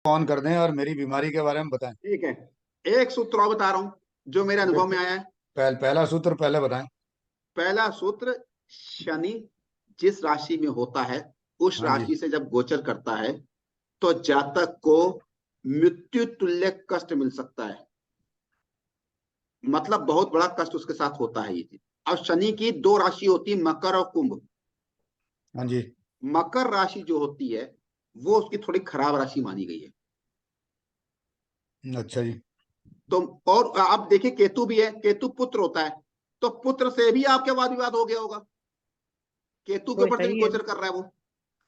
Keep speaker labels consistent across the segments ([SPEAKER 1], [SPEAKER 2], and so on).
[SPEAKER 1] On कर दें और मेरी बीमारी के बारे में बताएं।
[SPEAKER 2] ठीक है। एक सूत्र और बता रहा हूं जो मेरे
[SPEAKER 1] फिर
[SPEAKER 2] अनुभव में आया है।
[SPEAKER 1] पहला सूत्र पहले बताएं।
[SPEAKER 2] पहला सूत्र, शनि जिस राशि में होता है उस
[SPEAKER 1] हाँ जी।
[SPEAKER 2] राशि से जब गोचर करता है तो जातक को मृत्यु तुल्य कष्ट मिल सकता है। मतलब बहुत बड़ा कष्ट उसके साथ होता है ये चीज। अब शनि की दो राशि होती है, मकर और कुंभ।
[SPEAKER 1] हाँ जी।
[SPEAKER 2] मकर राशि जो होती है वो उसकी थोड़ी खराब राशि मानी गई है।
[SPEAKER 1] अच्छा जी।
[SPEAKER 2] तो और आप देखिए, केतु भी है, केतु पुत्र होता है, तो पुत्र से भी आपके वाद विवाद हो गया होगा। केतु के
[SPEAKER 3] वो
[SPEAKER 2] ऊपर से भी
[SPEAKER 3] सही है।
[SPEAKER 2] गोचर कर रहा है वो।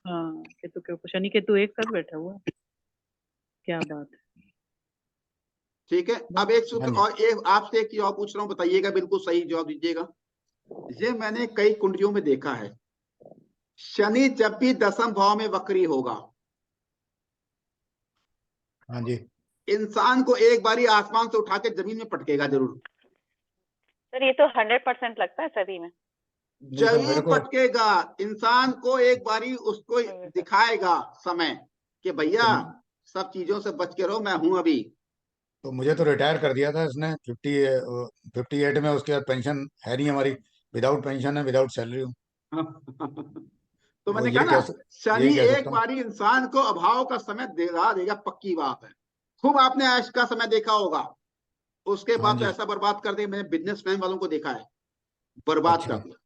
[SPEAKER 3] हाँ, केतु के ऊपर शनि केतु एक साथ बैठा हुआ है। क्या बात है।
[SPEAKER 2] ठीक है।
[SPEAKER 3] बस।
[SPEAKER 2] अब एक
[SPEAKER 1] हाँ
[SPEAKER 2] सूत्र
[SPEAKER 1] जी।
[SPEAKER 2] और, एक आपसे एक चीज और पूछ रहा हूँ, बताइएगा, बिल्कुल सही जवाब दीजिएगा। ये मैंने कई कुंडलियों में देखा है, शनि जब भी दसम भाव में वक्री होगा,
[SPEAKER 1] हाँ जी।
[SPEAKER 2] इंसान को एक बारी आसमान से उठा के जमीन में पटकेगा जरूर।
[SPEAKER 4] सर ये तो 100% लगता है सभी में।
[SPEAKER 1] नहीं पर मेरे
[SPEAKER 2] जरूर
[SPEAKER 1] को
[SPEAKER 2] पटकेगा। इंसान को एक बारी उसको दिखाएगा समय कि भैया
[SPEAKER 1] तो,
[SPEAKER 2] सब चीजों से बच के रहो, मैं हूं अभी।
[SPEAKER 1] तो मुझे तो रिटायर कर दिया था इसने 58 में। उसके बाद पेंशन है नहीं हमारी। विदाउट पेंशन है, विदाउट सैलरी हूँ।
[SPEAKER 2] तो
[SPEAKER 1] वो
[SPEAKER 2] मैंने कहा ना,
[SPEAKER 1] यही
[SPEAKER 2] शनि
[SPEAKER 1] कह सकता
[SPEAKER 2] एक
[SPEAKER 1] हूँ।
[SPEAKER 2] बारी इंसान को अभाव का समय देगा देगा, पक्की बात है। खूब आपने ऐश का समय देखा होगा, उसके
[SPEAKER 1] हाँ
[SPEAKER 2] बाद
[SPEAKER 1] जी।
[SPEAKER 2] पैसा बर्बाद कर दे। मैंने बिजनेसमैन वालों को देखा है, बर्बाद कर
[SPEAKER 1] अच्छा।
[SPEAKER 2] दिया।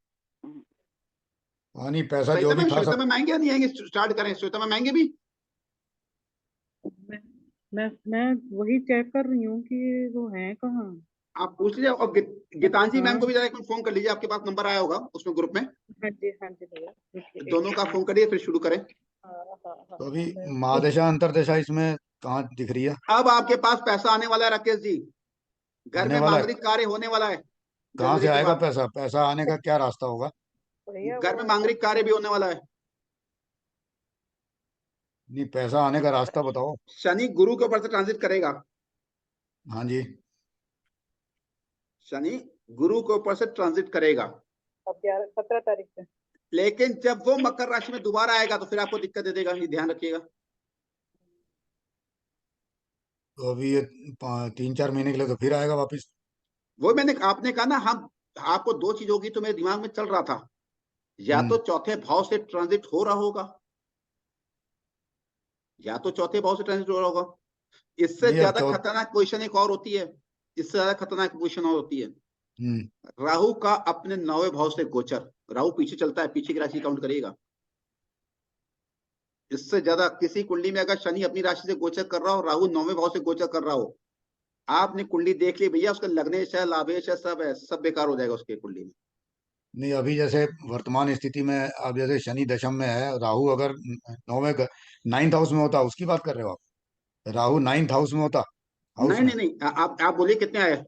[SPEAKER 1] हाँ नहीं, पैसा जो
[SPEAKER 2] श्वेता
[SPEAKER 1] भी
[SPEAKER 2] में
[SPEAKER 1] था
[SPEAKER 2] श्वेता
[SPEAKER 1] सब।
[SPEAKER 2] में महंगे या नहीं आएंगे? स्टार्ट करें, श्वेता में महंगे भी।
[SPEAKER 3] मैं मैं वही चेक कर रही हूँ कि वो है कहाँ।
[SPEAKER 2] आप पूछ लीजिए, और गीतांजलि मैम
[SPEAKER 3] हाँ।
[SPEAKER 2] को भी जरा एक फोन कर लीजिए, आपके पास नंबर आया होगा उसमें, ग्रुप में।
[SPEAKER 3] हाँ जी भैया, देखिए एक
[SPEAKER 2] दोनों का
[SPEAKER 3] सेकंड।
[SPEAKER 2] फोन करिए, फिर शुरू करें।
[SPEAKER 3] हाँ हाँ हाँ
[SPEAKER 1] तो
[SPEAKER 3] हाँ,
[SPEAKER 1] अभी
[SPEAKER 3] मैं
[SPEAKER 1] महादशा अंतरदशा इसमें कहाँ दिख रही है?
[SPEAKER 2] अब आपके पास पैसा आने वाला है राकेश जी। घर
[SPEAKER 1] आने
[SPEAKER 2] में
[SPEAKER 1] वाला है?
[SPEAKER 2] मांगलिक कार्य होने वाला है
[SPEAKER 1] कहाँ से
[SPEAKER 2] जनवरी के
[SPEAKER 1] आएगा
[SPEAKER 2] बाद।
[SPEAKER 1] पैसा? पैसा आने का क्या रास्ता होगा?
[SPEAKER 3] भैया
[SPEAKER 2] घर
[SPEAKER 3] वो
[SPEAKER 2] में मांगलिक कार्य भी होने वाला है।
[SPEAKER 1] नहीं, पैसा आने का रास्ता बताओ।
[SPEAKER 2] शनि गुरु के ऊपर से ट्रांजिट करेगा।
[SPEAKER 1] हाँ जी।
[SPEAKER 2] शनि गुरु के ऊपर से ट्रांजिट करेगा,
[SPEAKER 3] अब 11 17 तारीख से।
[SPEAKER 2] लेकिन जब वो मकर राशि में दोबारा आएगा तो फिर आपको दिक्कत दे देगा, ये ध्यान रखिएगा।
[SPEAKER 1] तो अभी ये 3 4 महीने के लिए तो फिर आएगा वापस।
[SPEAKER 2] वो मैंने आपने कहा ना, हम आपको दो चीज होगी तो मेरे दिमाग में चल रहा था, या तो
[SPEAKER 1] हम्म।
[SPEAKER 2] चौथे भाव से ट्रांजिट हो रहा होगा, या तो चौथे भाव से ट्रांजिट हो रहा होगा। इससे
[SPEAKER 1] नहीं, अब
[SPEAKER 2] ज्यादा
[SPEAKER 1] चौ
[SPEAKER 2] खतरनाक पोजीशन एक और होती है, इससे ज्यादा खतरनाक पोजीशन और होती है,
[SPEAKER 1] हम्म।
[SPEAKER 2] राहु का अपने 9वें भाव से गोचर। राहु पीछे चलता है, पीछे की राशि काउंट करिएगा। इससे ज्यादा किसी कुंडली में अगर शनि अपनी राशि से गोचर कर रहा हो, राहु 9वें भाव से गोचर कर रहा हो, आपने कुंडली देख ली भैया, उसका लग्नेश है, लाभेश है, सब बेकार हो जाएगा उसके कुंडली में।
[SPEAKER 1] नहीं, अभी जैसे वर्तमान स्थिति में, अब जैसे शनि दशम में है, राहु अगर 9वें 9th हाउस में होता, उसकी बात कर रहे हो आप? राहु 9th हाउस में होता, हाउस
[SPEAKER 2] नहीं
[SPEAKER 1] में।
[SPEAKER 2] नहीं नहीं, आप बोलिए कितने आए।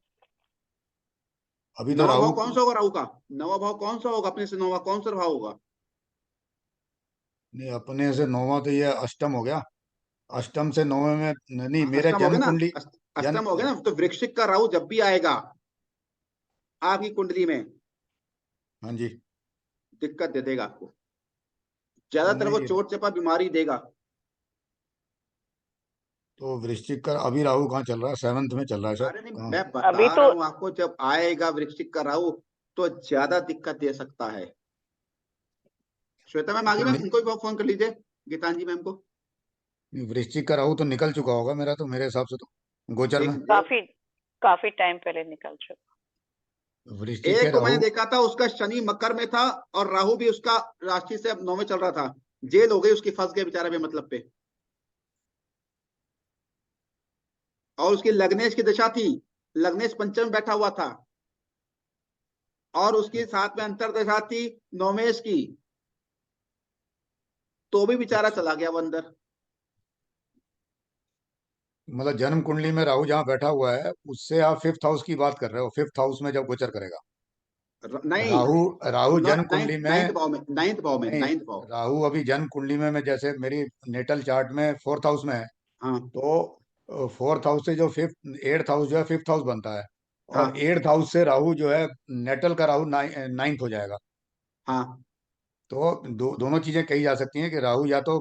[SPEAKER 1] अभी तो
[SPEAKER 2] नवा भाव
[SPEAKER 1] राहु।
[SPEAKER 2] कौन सा होगा राहु का? नवा भाव कौन सा होगा अपने से? नवा कौन सा भाव होगा?
[SPEAKER 1] नहीं, अपने से 9वां तो ये अष्टम हो गया। अष्टम से 9वें में नहीं,
[SPEAKER 2] हाँ,
[SPEAKER 1] मेरे
[SPEAKER 2] अष्टम हो गया
[SPEAKER 1] जन्म
[SPEAKER 2] ना।
[SPEAKER 1] कुंडली। जन
[SPEAKER 2] अष्टम हो गया ना, तो वृश्चिक का राहु जब भी आएगा आपकी कुंडली में,
[SPEAKER 1] हाँ जी।
[SPEAKER 2] दिक्कत दे देगा आपको। ज्यादातर वो
[SPEAKER 1] नहीं,
[SPEAKER 2] चोट चपा बीमारी देगा।
[SPEAKER 1] तो वृश्चिक का अभी राहु कहाँ चल रहा है? 7th में चल रहा है सर।
[SPEAKER 2] अरे नहीं,
[SPEAKER 1] कहाँ?
[SPEAKER 2] मैं
[SPEAKER 4] अभी
[SPEAKER 2] बता रहा
[SPEAKER 4] तो
[SPEAKER 2] हूँ आपको, जब आएगा वृश्चिक का राहु तो ज्यादा दिक्कत दे सकता है। श्वेता मैम आ गई,
[SPEAKER 1] तो
[SPEAKER 2] मैम इनको भी फोन कर लीजिए, गीतांजलि मैम को।
[SPEAKER 1] वृश्चिक का राहु तो निकल चुका होगा मेरा, तो मेरे हिसाब से तो गोचर में।
[SPEAKER 2] एक
[SPEAKER 4] काफी काफी टाइम पहले निकल चुका।
[SPEAKER 1] वृश्चिक के
[SPEAKER 2] एक को मैंने
[SPEAKER 1] राहु।
[SPEAKER 2] देखा था, उसका शनि मकर में था और राहु भी उसका राशि से अब 9 में चल रहा था। जेल हो गई उसकी, फंस गया बेचारा बेमतलब पे। और उसकी लग्नेश की दशा थी, लग्नेश पंचम में बैठा हुआ था, और उसके साथ में अंतरदशा थी नौमेश की, तो भी बेचारा
[SPEAKER 1] अच्छा,
[SPEAKER 2] चला गया वो अंदर।
[SPEAKER 1] मतलब जन्म कुंडली में राहु जहाँ बैठा हुआ है, उससे आप 5th हाउस की बात कर रहे हो? 5th हाउस में जब गोचर करेगा
[SPEAKER 2] नहीं,
[SPEAKER 1] राहु। राहु जन्म
[SPEAKER 2] नॉट
[SPEAKER 1] कुंडली
[SPEAKER 2] नाइन्थ,
[SPEAKER 1] में।
[SPEAKER 2] नाइन्थ भाव में,
[SPEAKER 1] नहीं,
[SPEAKER 2] नाइन्थ भाव।
[SPEAKER 1] राहु अभी जन्म कुंडली में, मैं जैसे मेरी नेटल चार्ट में 4th हाउस में है।
[SPEAKER 2] हाँ
[SPEAKER 1] तो 4th हाउस से जो 8th हाउस जो है 5th हाउस बनता है। और
[SPEAKER 2] हाँ
[SPEAKER 1] 8th हाउस से राहु जो है, नेटल का राहु 9th हो जाएगा।
[SPEAKER 2] हाँ।
[SPEAKER 1] तो दोनों चीजें कही जा सकती हैं कि राहु या तो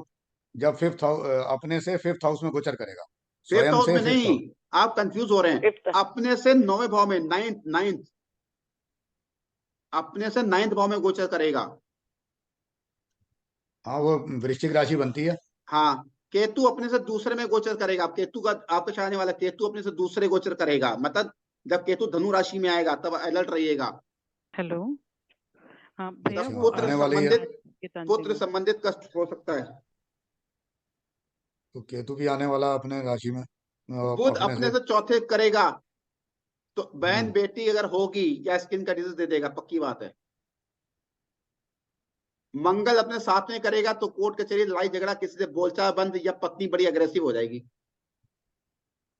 [SPEAKER 1] जब फिफ्थ अपने से फिफ्थ हाउस में गोचर करेगा,
[SPEAKER 2] फिफ्थ
[SPEAKER 1] स्वयं
[SPEAKER 2] हाउस
[SPEAKER 1] से
[SPEAKER 2] में
[SPEAKER 1] फिफ्थ
[SPEAKER 2] नहीं,
[SPEAKER 1] हाउस।
[SPEAKER 2] आप कंफ्यूज हो रहे हैं।
[SPEAKER 4] फिफ्थ
[SPEAKER 2] अपने से 9वें भाव में, नाइन्थ अपने से 9th भाव में गोचर करेगा।
[SPEAKER 1] हाँ, वो वृश्चिक राशि बनती है।
[SPEAKER 2] हाँ, केतु अपने से दूसरे में गोचर करेगा। अब केतु का आपका चाहने वाला केतु अपने से दूसरे गोचर करेगा, मतलब जब केतु धनु राशि में आएगा तब अलर्ट रहिएगा।
[SPEAKER 3] हेलो, हाँ भैया,
[SPEAKER 2] तब
[SPEAKER 1] अच्छा,
[SPEAKER 3] वो
[SPEAKER 1] आने वाली है।
[SPEAKER 2] पुत्र संबंधित कष्ट हो सकता है।
[SPEAKER 1] तो केतु भी आने वाला अपने राशि में,
[SPEAKER 2] बुध
[SPEAKER 1] अपने
[SPEAKER 2] अपने
[SPEAKER 1] से।
[SPEAKER 2] से चौथे करेगा, तो बहन
[SPEAKER 1] हम्म।
[SPEAKER 2] बेटी अगर होगी या स्किन का डिजीज दे देगा, पक्की बात है। मंगल अपने साथ में करेगा तो कोर्ट कचहरी, लड़ाई झगड़ा, किसी से बोलचाल बंद, या पत्नी बड़ी अग्रेसिव हो जाएगी।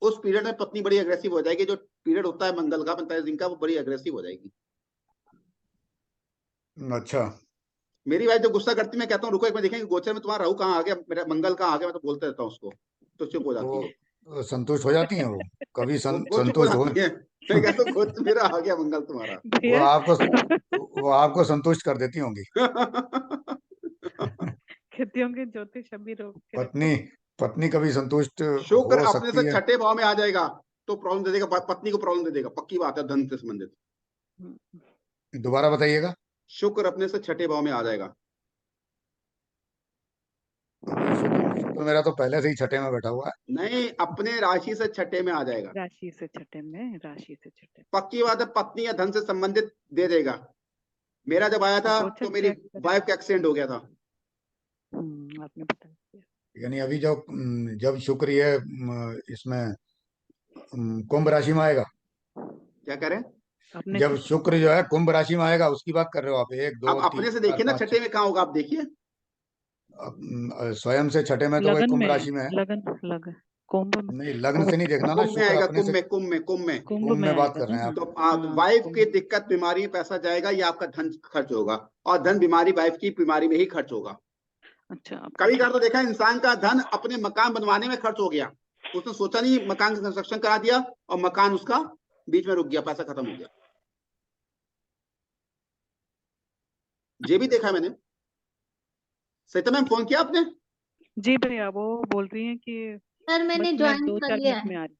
[SPEAKER 2] उस पीरियड में पत्नी बड़ी अग्रेसिव हो जाएगी। जो पीरियड होता है मंगल का 45 दिन का, वो बड़ी अग्रेसिव हो जाएगी।
[SPEAKER 1] अच्छा।
[SPEAKER 2] मेरी वाइफ जो गुस्सा करती है, मैं कहता हूँ रुको एक बार देखेंगे गोचर में तुम्हारा राहु कहाँ आ गया, मेरा मंगल कहाँ आ गया, मैं तो बोलते रहता हूँ उसको, तो चुप हो जाती है।
[SPEAKER 1] वो संतुष्ट हो जाती हैं वो, कभी
[SPEAKER 2] वो चुप हो
[SPEAKER 1] संतुष्ट हो।
[SPEAKER 2] जाती है। मैं कहता हूँ गोचर मेरा आ गया मंगल तुम्हारा।
[SPEAKER 1] वो
[SPEAKER 3] भैया
[SPEAKER 1] आपको वो आपको संतुष्ट कर देती होंगी।
[SPEAKER 3] खेती होंगे ज्योतिष अभी रोक के रखो।
[SPEAKER 1] पत्नी पत्नी कभी संतुष्ट
[SPEAKER 2] शुक्र
[SPEAKER 1] हो
[SPEAKER 2] अपने
[SPEAKER 1] सकती
[SPEAKER 2] से
[SPEAKER 1] है।
[SPEAKER 2] छठे भाव में आ जाएगा तो प्रॉब्लम दे देगा, पत्नी को प्रॉब्लम दे देगा, पक्की बात है, धन से संबंधित।
[SPEAKER 1] दोबारा बताइएगा।
[SPEAKER 2] शुक्र अपने से छठे भाव में आ जाएगा।
[SPEAKER 1] अभी शुक्र मेरा तो पहले से ही छठे में बैठा हुआ है।
[SPEAKER 2] नहीं, अपने राशि से छठे में आ जाएगा।
[SPEAKER 3] राशि से छठे में, राशि से छठे
[SPEAKER 2] पक्की बात है, पत्नी या धन से संबंधित दे देगा। मेरा जब आया था
[SPEAKER 3] गोचर
[SPEAKER 2] तो मेरी
[SPEAKER 3] चेक करें।
[SPEAKER 2] वाइफ का एक्सीडेंट हो गया था।
[SPEAKER 3] आपने बता दिया।
[SPEAKER 1] यानी अभी जब शुक्र ये इसमें कुंभ राशि में आएगा,
[SPEAKER 2] क्या करें?
[SPEAKER 3] आपने
[SPEAKER 1] जब शुक्र जो है कुंभ राशि में आएगा, उसकी बात कर रहे हो आप? एक
[SPEAKER 2] अब
[SPEAKER 1] दो तीन
[SPEAKER 2] अपने से
[SPEAKER 1] चार
[SPEAKER 2] देखिए ना,
[SPEAKER 1] पाँच
[SPEAKER 2] छठे में कहाँ होगा, आप देखिए।
[SPEAKER 1] स्वयं से छठे में तो वही
[SPEAKER 3] लगन
[SPEAKER 1] कुंभ
[SPEAKER 3] में,
[SPEAKER 1] राशि में है।
[SPEAKER 3] लगन कुंभ में।
[SPEAKER 1] नहीं, लग्न
[SPEAKER 3] कुंभ
[SPEAKER 1] से नहीं देखना ना,
[SPEAKER 2] कुंभ में
[SPEAKER 1] शुक्र
[SPEAKER 2] आएगा,
[SPEAKER 1] अपने से।
[SPEAKER 2] कुंभ में।
[SPEAKER 3] कुंभ
[SPEAKER 1] कुंभ
[SPEAKER 3] में
[SPEAKER 1] में बात
[SPEAKER 3] आएगा
[SPEAKER 1] कर रहे हैं
[SPEAKER 3] ना।
[SPEAKER 1] आप।
[SPEAKER 2] तो
[SPEAKER 3] हाँ
[SPEAKER 2] वाइफ की
[SPEAKER 3] कुंभ।
[SPEAKER 2] दिक्कत, बीमारी में पैसा जाएगा, या आपका धन खर्च होगा, और धन बीमारी वाइफ की बीमारी में ही खर्च होगा।
[SPEAKER 3] अच्छा, आपका
[SPEAKER 2] कभी कभार तो
[SPEAKER 3] ठीक।
[SPEAKER 2] देखा है, इंसान का धन अपने मकान बनवाने में खर्च हो गया, उसने सोचा नहीं, मकान का कंस्ट्रक्शन करा दिया और मकान उसका बीच में रुक गया, पैसा खत्म हो गया। ये भी देखा मैंने। सही मैम, फोन किया आपने?
[SPEAKER 3] जी भैया, वो बोल रही हैं कि
[SPEAKER 5] सर
[SPEAKER 3] बस
[SPEAKER 5] मैंने
[SPEAKER 3] मैं
[SPEAKER 5] ज्वाइन
[SPEAKER 3] 2-4
[SPEAKER 5] कर लिया
[SPEAKER 3] मिनट
[SPEAKER 5] है।
[SPEAKER 3] में आ रही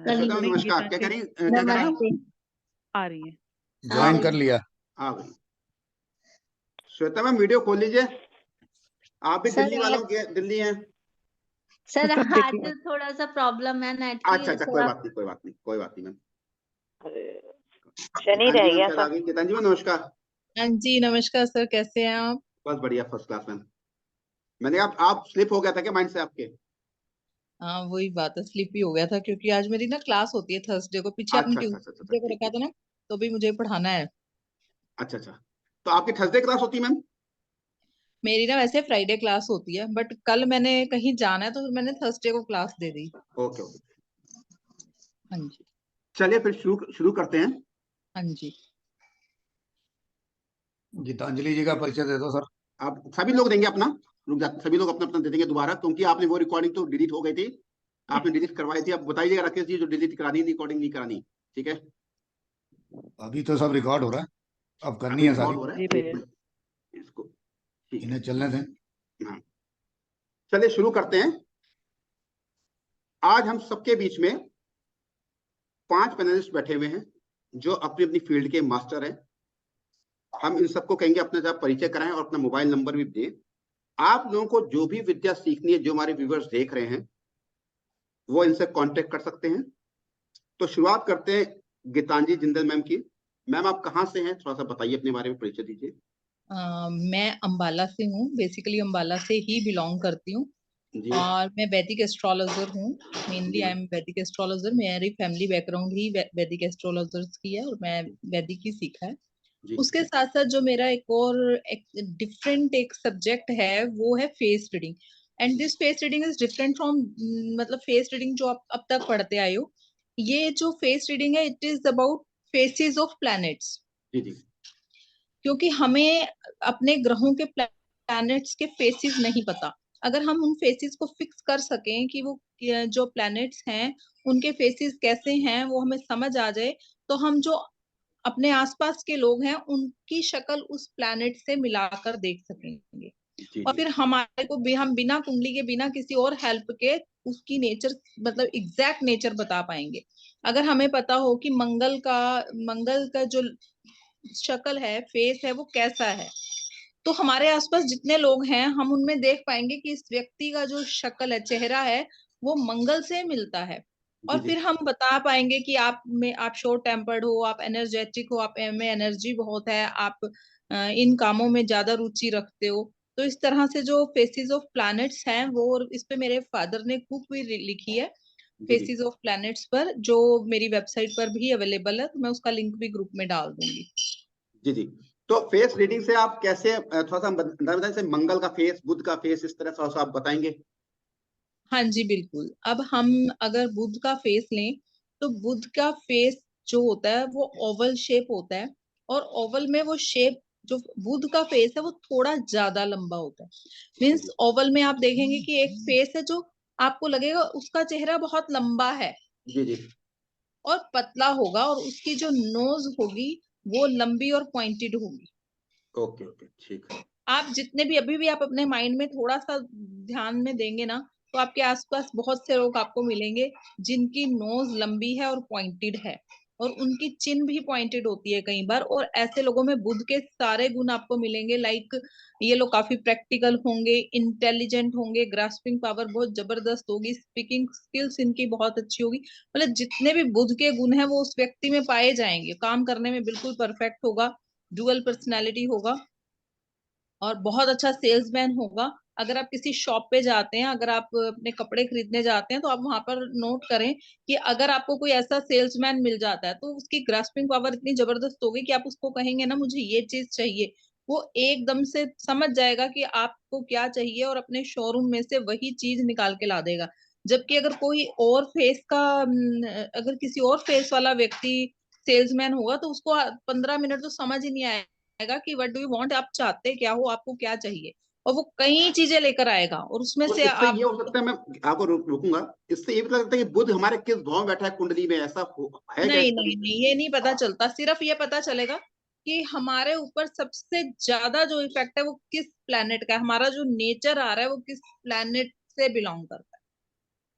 [SPEAKER 5] कर
[SPEAKER 2] श्वेता
[SPEAKER 5] ली।
[SPEAKER 2] मैम
[SPEAKER 3] नहीं,
[SPEAKER 2] नमस्कार, क्या
[SPEAKER 3] गीतांजलि
[SPEAKER 2] करें, क्या कर रहे हैं आप?
[SPEAKER 5] नमस्ते।
[SPEAKER 3] आ रही है।
[SPEAKER 5] आ
[SPEAKER 1] ज्वाइन
[SPEAKER 5] रही
[SPEAKER 1] कर
[SPEAKER 5] हूँ।
[SPEAKER 1] लिया।
[SPEAKER 2] हाँ भाई, श्वेता मैम वीडियो खोल लीजिए। आप भी
[SPEAKER 5] सर
[SPEAKER 2] दिल्ली
[SPEAKER 5] आज,
[SPEAKER 2] वालों के दिल्ली हैं?
[SPEAKER 5] सर
[SPEAKER 3] सब
[SPEAKER 5] आज
[SPEAKER 3] दिल्ली में।
[SPEAKER 5] थोड़ा सा प्रॉब्लम है नेट
[SPEAKER 2] अच्छा
[SPEAKER 5] की,
[SPEAKER 2] अच्छा,
[SPEAKER 5] सर
[SPEAKER 2] कोई
[SPEAKER 5] आप।
[SPEAKER 2] बात नहीं, कोई बात नहीं, कोई बात नहीं मैम।
[SPEAKER 4] शनि
[SPEAKER 2] गीतांजलि
[SPEAKER 4] रह
[SPEAKER 2] मैम
[SPEAKER 4] गया
[SPEAKER 2] शायद आ
[SPEAKER 4] सब।
[SPEAKER 2] गई। गीतांजलि मैम नमस्कार।
[SPEAKER 6] हाँ जी, नमस्कार सर, कैसे हैं आप?
[SPEAKER 2] बस बढ़िया, फर्स्ट क्लास मैम। मैंने कहा आप स्लिप हो गया था क्या माइंड से आपके?
[SPEAKER 6] हाँ वही बात है, स्लीपी हो गया था क्योंकि आज मेरी ना क्लास होती है थर्सडे को, पीछे आपने
[SPEAKER 2] अच्छा अच्छा अच्छा अच्छा,
[SPEAKER 6] ट्यूसडे को
[SPEAKER 2] ठीक
[SPEAKER 6] रखा
[SPEAKER 2] ठीक।
[SPEAKER 6] था ना, तो भी मुझे पढ़ाना है।
[SPEAKER 2] अच्छा अच्छा, तो आपकी थर्सडे क्लास होती है मैम?
[SPEAKER 6] मेरी ना वैसे फ्राइडे क्लास होती है, बट कल मैंने कहीं जाना है तो फिर मैंने थर्सडे को क्लास दे दी।
[SPEAKER 2] ओके ओके,
[SPEAKER 6] हाँ जी।
[SPEAKER 2] चलिए फिर शुरू शुरू करते हैं।
[SPEAKER 6] हाँ जी।
[SPEAKER 1] गीतांजलि जी का परिचय दे दो सर।
[SPEAKER 2] आप सभी लोग देंगे अपना, रुक जा, सभी लोग अपना अपना दे देंगे दोबारा, क्योंकि आपने वो रिकॉर्डिंग तो डिलीट हो गई थी, आपने डिलीट करवाई थी। अब बताइएगा राकेश जी, जो डिलीट करानी रिकॉर्डिंग नहीं करानी, ठीक है?
[SPEAKER 1] अभी तो सब रिकॉर्ड हो रहा है, अब करनी
[SPEAKER 2] अभी
[SPEAKER 1] है सारी।
[SPEAKER 2] रिकॉर्ड हो रहा है,
[SPEAKER 3] जी
[SPEAKER 2] एक
[SPEAKER 3] भैया।
[SPEAKER 2] मिनट इसको, ठीक
[SPEAKER 1] इन्हें
[SPEAKER 2] है।
[SPEAKER 1] चलने दें।
[SPEAKER 2] हाँ, चलिए शुरू करते हैं। आज हम सबके बीच में 5 पैनलिस्ट बैठे हुए हैं जो अपनी अपनी फील्ड के मास्टर हैं। हम इन सबको कहेंगे अपना जब परिचय कराएं और अपना मोबाइल नंबर भी दें। आप लोगों को जो भी विद्या सीखनी है, जो हमारे व्यूवर्स देख रहे हैं, वो इनसे कांटेक्ट कर सकते हैं। तो शुरुआत करते हैं गीतांजलि जिंदल मैम की। मैम आप कहाँ से हैं, थोड़ा सा बताइए, अपने बारे में परिचय दीजिए।
[SPEAKER 6] मैं अंबाला से हूँ, बेसिकली अंबाला से ही बिलोंग करती हूँ।
[SPEAKER 2] जी
[SPEAKER 6] और मैं वैदिक एस्ट्रोलॉजर हूँ। मेनली
[SPEAKER 2] जी
[SPEAKER 6] आई एम वैदिक एस्ट्रोलॉजर। मेरी फैमिली बैकग्राउंड ही वैदिक एस्ट्रोलॉजर्स की है और मैं वैदिक ही सीखा है।
[SPEAKER 2] जी
[SPEAKER 6] उसके साथ साथ जो मेरा एक और डिफरेंट एक सब्जेक्ट है वो है face reading. And this face reading is different from, मतलब फेस रीडिंग जो आप अब तक पढ़ते आए हो। ये जो फेस रीडिंग है, it is about faces of planets.
[SPEAKER 2] जी जी
[SPEAKER 6] क्योंकि हमें अपने ग्रहों के प्लैनेट्स के फेसेस नहीं पता। अगर हम उन फेसेस को फिक्स कर सकें कि वो जो प्लैनेट्स हैं उनके फेसेस कैसे हैं, वो हमें समझ आ जाए, तो हम जो अपने आसपास के लोग हैं उनकी शक्ल उस प्लैनेट से मिलाकर देख सकेंगे।
[SPEAKER 2] जी
[SPEAKER 6] और
[SPEAKER 2] जी
[SPEAKER 6] फिर हमारे को भी हम बिना कुंडली के, बिना किसी और हेल्प के उसकी नेचर, मतलब एग्जैक्ट नेचर बता पाएंगे। अगर हमें पता हो कि मंगल का जो शक्ल है, फेस है, वो कैसा है, तो हमारे आसपास जितने लोग हैं हम उनमें देख पाएंगे कि इस व्यक्ति का जो शक्ल है, चेहरा है, वो मंगल से मिलता है।
[SPEAKER 2] जी
[SPEAKER 6] और
[SPEAKER 2] जी
[SPEAKER 6] फिर हम बता पाएंगे कि आप शॉर्ट टेम्पर्ड हो, आप एनर्जेटिक हो, आप में एनर्जी बहुत है, आप इन कामों में ज्यादा रुचि रखते हो। तो इस तरह से जो फेसिस ऑफ प्लैनेट्स हैं, वो, और इस पे मेरे फादर ने बुक भी लिखी है,
[SPEAKER 2] जी जी
[SPEAKER 6] फेसिस ऑफ प्लैनेट्स पर, जो मेरी वेबसाइट पर भी अवेलेबल है, तो मैं उसका लिंक भी ग्रुप में डाल दूंगी।
[SPEAKER 2] जी जी। तो फेस रीडिंग से आप कैसे थोड़ा सा बताएं, जैसे मंगल का फेस, बुध का फेस, इस तरह थोड़ा सा आप बताएंगे?
[SPEAKER 6] हाँ जी, बिल्कुल। अब हम अगर बुध का फेस लें, तो बुध का फेस जो होता है वो ओवल शेप होता है, और ओवल में वो शेप, जो बुध का फेस है वो थोड़ा ज्यादा लंबा होता है। मीन्स
[SPEAKER 2] जी
[SPEAKER 6] ओवल में आप देखेंगे कि एक फेस है जो आपको लगेगा उसका चेहरा बहुत लंबा है
[SPEAKER 2] जी जी।
[SPEAKER 6] और पतला होगा, और उसकी जो नोज होगी वो लंबी और पॉइंटेड होगी।
[SPEAKER 2] ओके ओके, ठीक है।
[SPEAKER 6] आप जितने भी, अभी भी आप अपने माइंड में थोड़ा सा ध्यान में देंगे ना, तो आपके आसपास बहुत से लोग आपको मिलेंगे जिनकी नोज लंबी है और पॉइंटेड है, और उनकी चिन भी पॉइंटेड होती है कई बार। और ऐसे लोगों में बुध के सारे गुण आपको मिलेंगे। लाइक, ये लोग काफी प्रैक्टिकल होंगे, इंटेलिजेंट होंगे, ग्रास्पिंग पावर बहुत जबरदस्त होगी, स्पीकिंग स्किल्स इनकी बहुत अच्छी होगी। मतलब जितने भी बुध के गुण हैं वो उस व्यक्ति में पाए जाएंगे। काम करने में बिल्कुल परफेक्ट होगा, डुअल पर्सनैलिटी होगा, और बहुत अच्छा सेल्समैन होगा। अगर आप किसी शॉप पे जाते हैं, अगर आप अपने कपड़े खरीदने जाते हैं, तो आप वहां पर नोट करें कि अगर आपको कोई ऐसा सेल्समैन मिल जाता है, तो उसकी ग्रास्पिंग पावर इतनी जबरदस्त होगी कि आप उसको कहेंगे ना मुझे ये चीज चाहिए, वो एकदम से समझ जाएगा कि आपको क्या चाहिए और अपने शोरूम में से वही चीज निकाल के ला देगा। जबकि अगर कोई और फेस का अगर किसी और फेस वाला व्यक्ति सेल्समैन होगा, तो उसको 15 मिनट तो समझ ही नहीं आएगा कि व्हाट डू यू वांट, आप चाहते क्या हो, आपको क्या चाहिए, और वो कई चीजें लेकर आएगा, और उसमें
[SPEAKER 2] तो
[SPEAKER 6] से
[SPEAKER 2] इससे
[SPEAKER 6] आप।
[SPEAKER 2] ये हो सकता है, मैं आपको रोकूंगा, इससे ये पता लगता है कि बुध हमारे किस भाव में बैठा है कुंडली में, ऐसा है क्या
[SPEAKER 6] नहीं
[SPEAKER 2] इसका
[SPEAKER 6] नहीं
[SPEAKER 2] भी?
[SPEAKER 6] नहीं, ये नहीं पता चलता। सिर्फ ये पता चलेगा कि हमारे ऊपर सबसे ज्यादा जो इफेक्ट है वो किस प्लेनेट का है, हमारा जो नेचर आ रहा है वो किस प्लेनेट से बिलोंग करता है।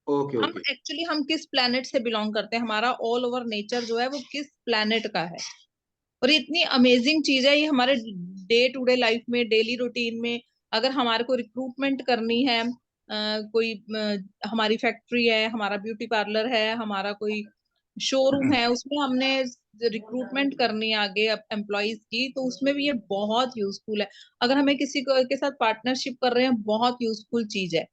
[SPEAKER 2] ओके
[SPEAKER 6] हम
[SPEAKER 2] ओके।
[SPEAKER 6] एक्चुअली हम किस प्लेनेट से बिलोंग करते हैं, हमारा ऑल ओवर नेचर जो है वो किस प्लेनेट का है। और ये इतनी अमेजिंग चीज है, ये हमारे डे टू डे लाइफ में, डेली रूटीन में, अगर हमारे को रिक्रूटमेंट करनी है, कोई हमारी फैक्ट्री है, हमारा ब्यूटी पार्लर है, हमारा कोई शोरूम है, उसमें हमने रिक्रूटमेंट करनी है आगे एम्प्लॉयज की, तो उसमें भी ये बहुत यूजफुल है। अगर हमें किसी को के साथ पार्टनरशिप कर रहे हैं, बहुत यूजफुल चीज है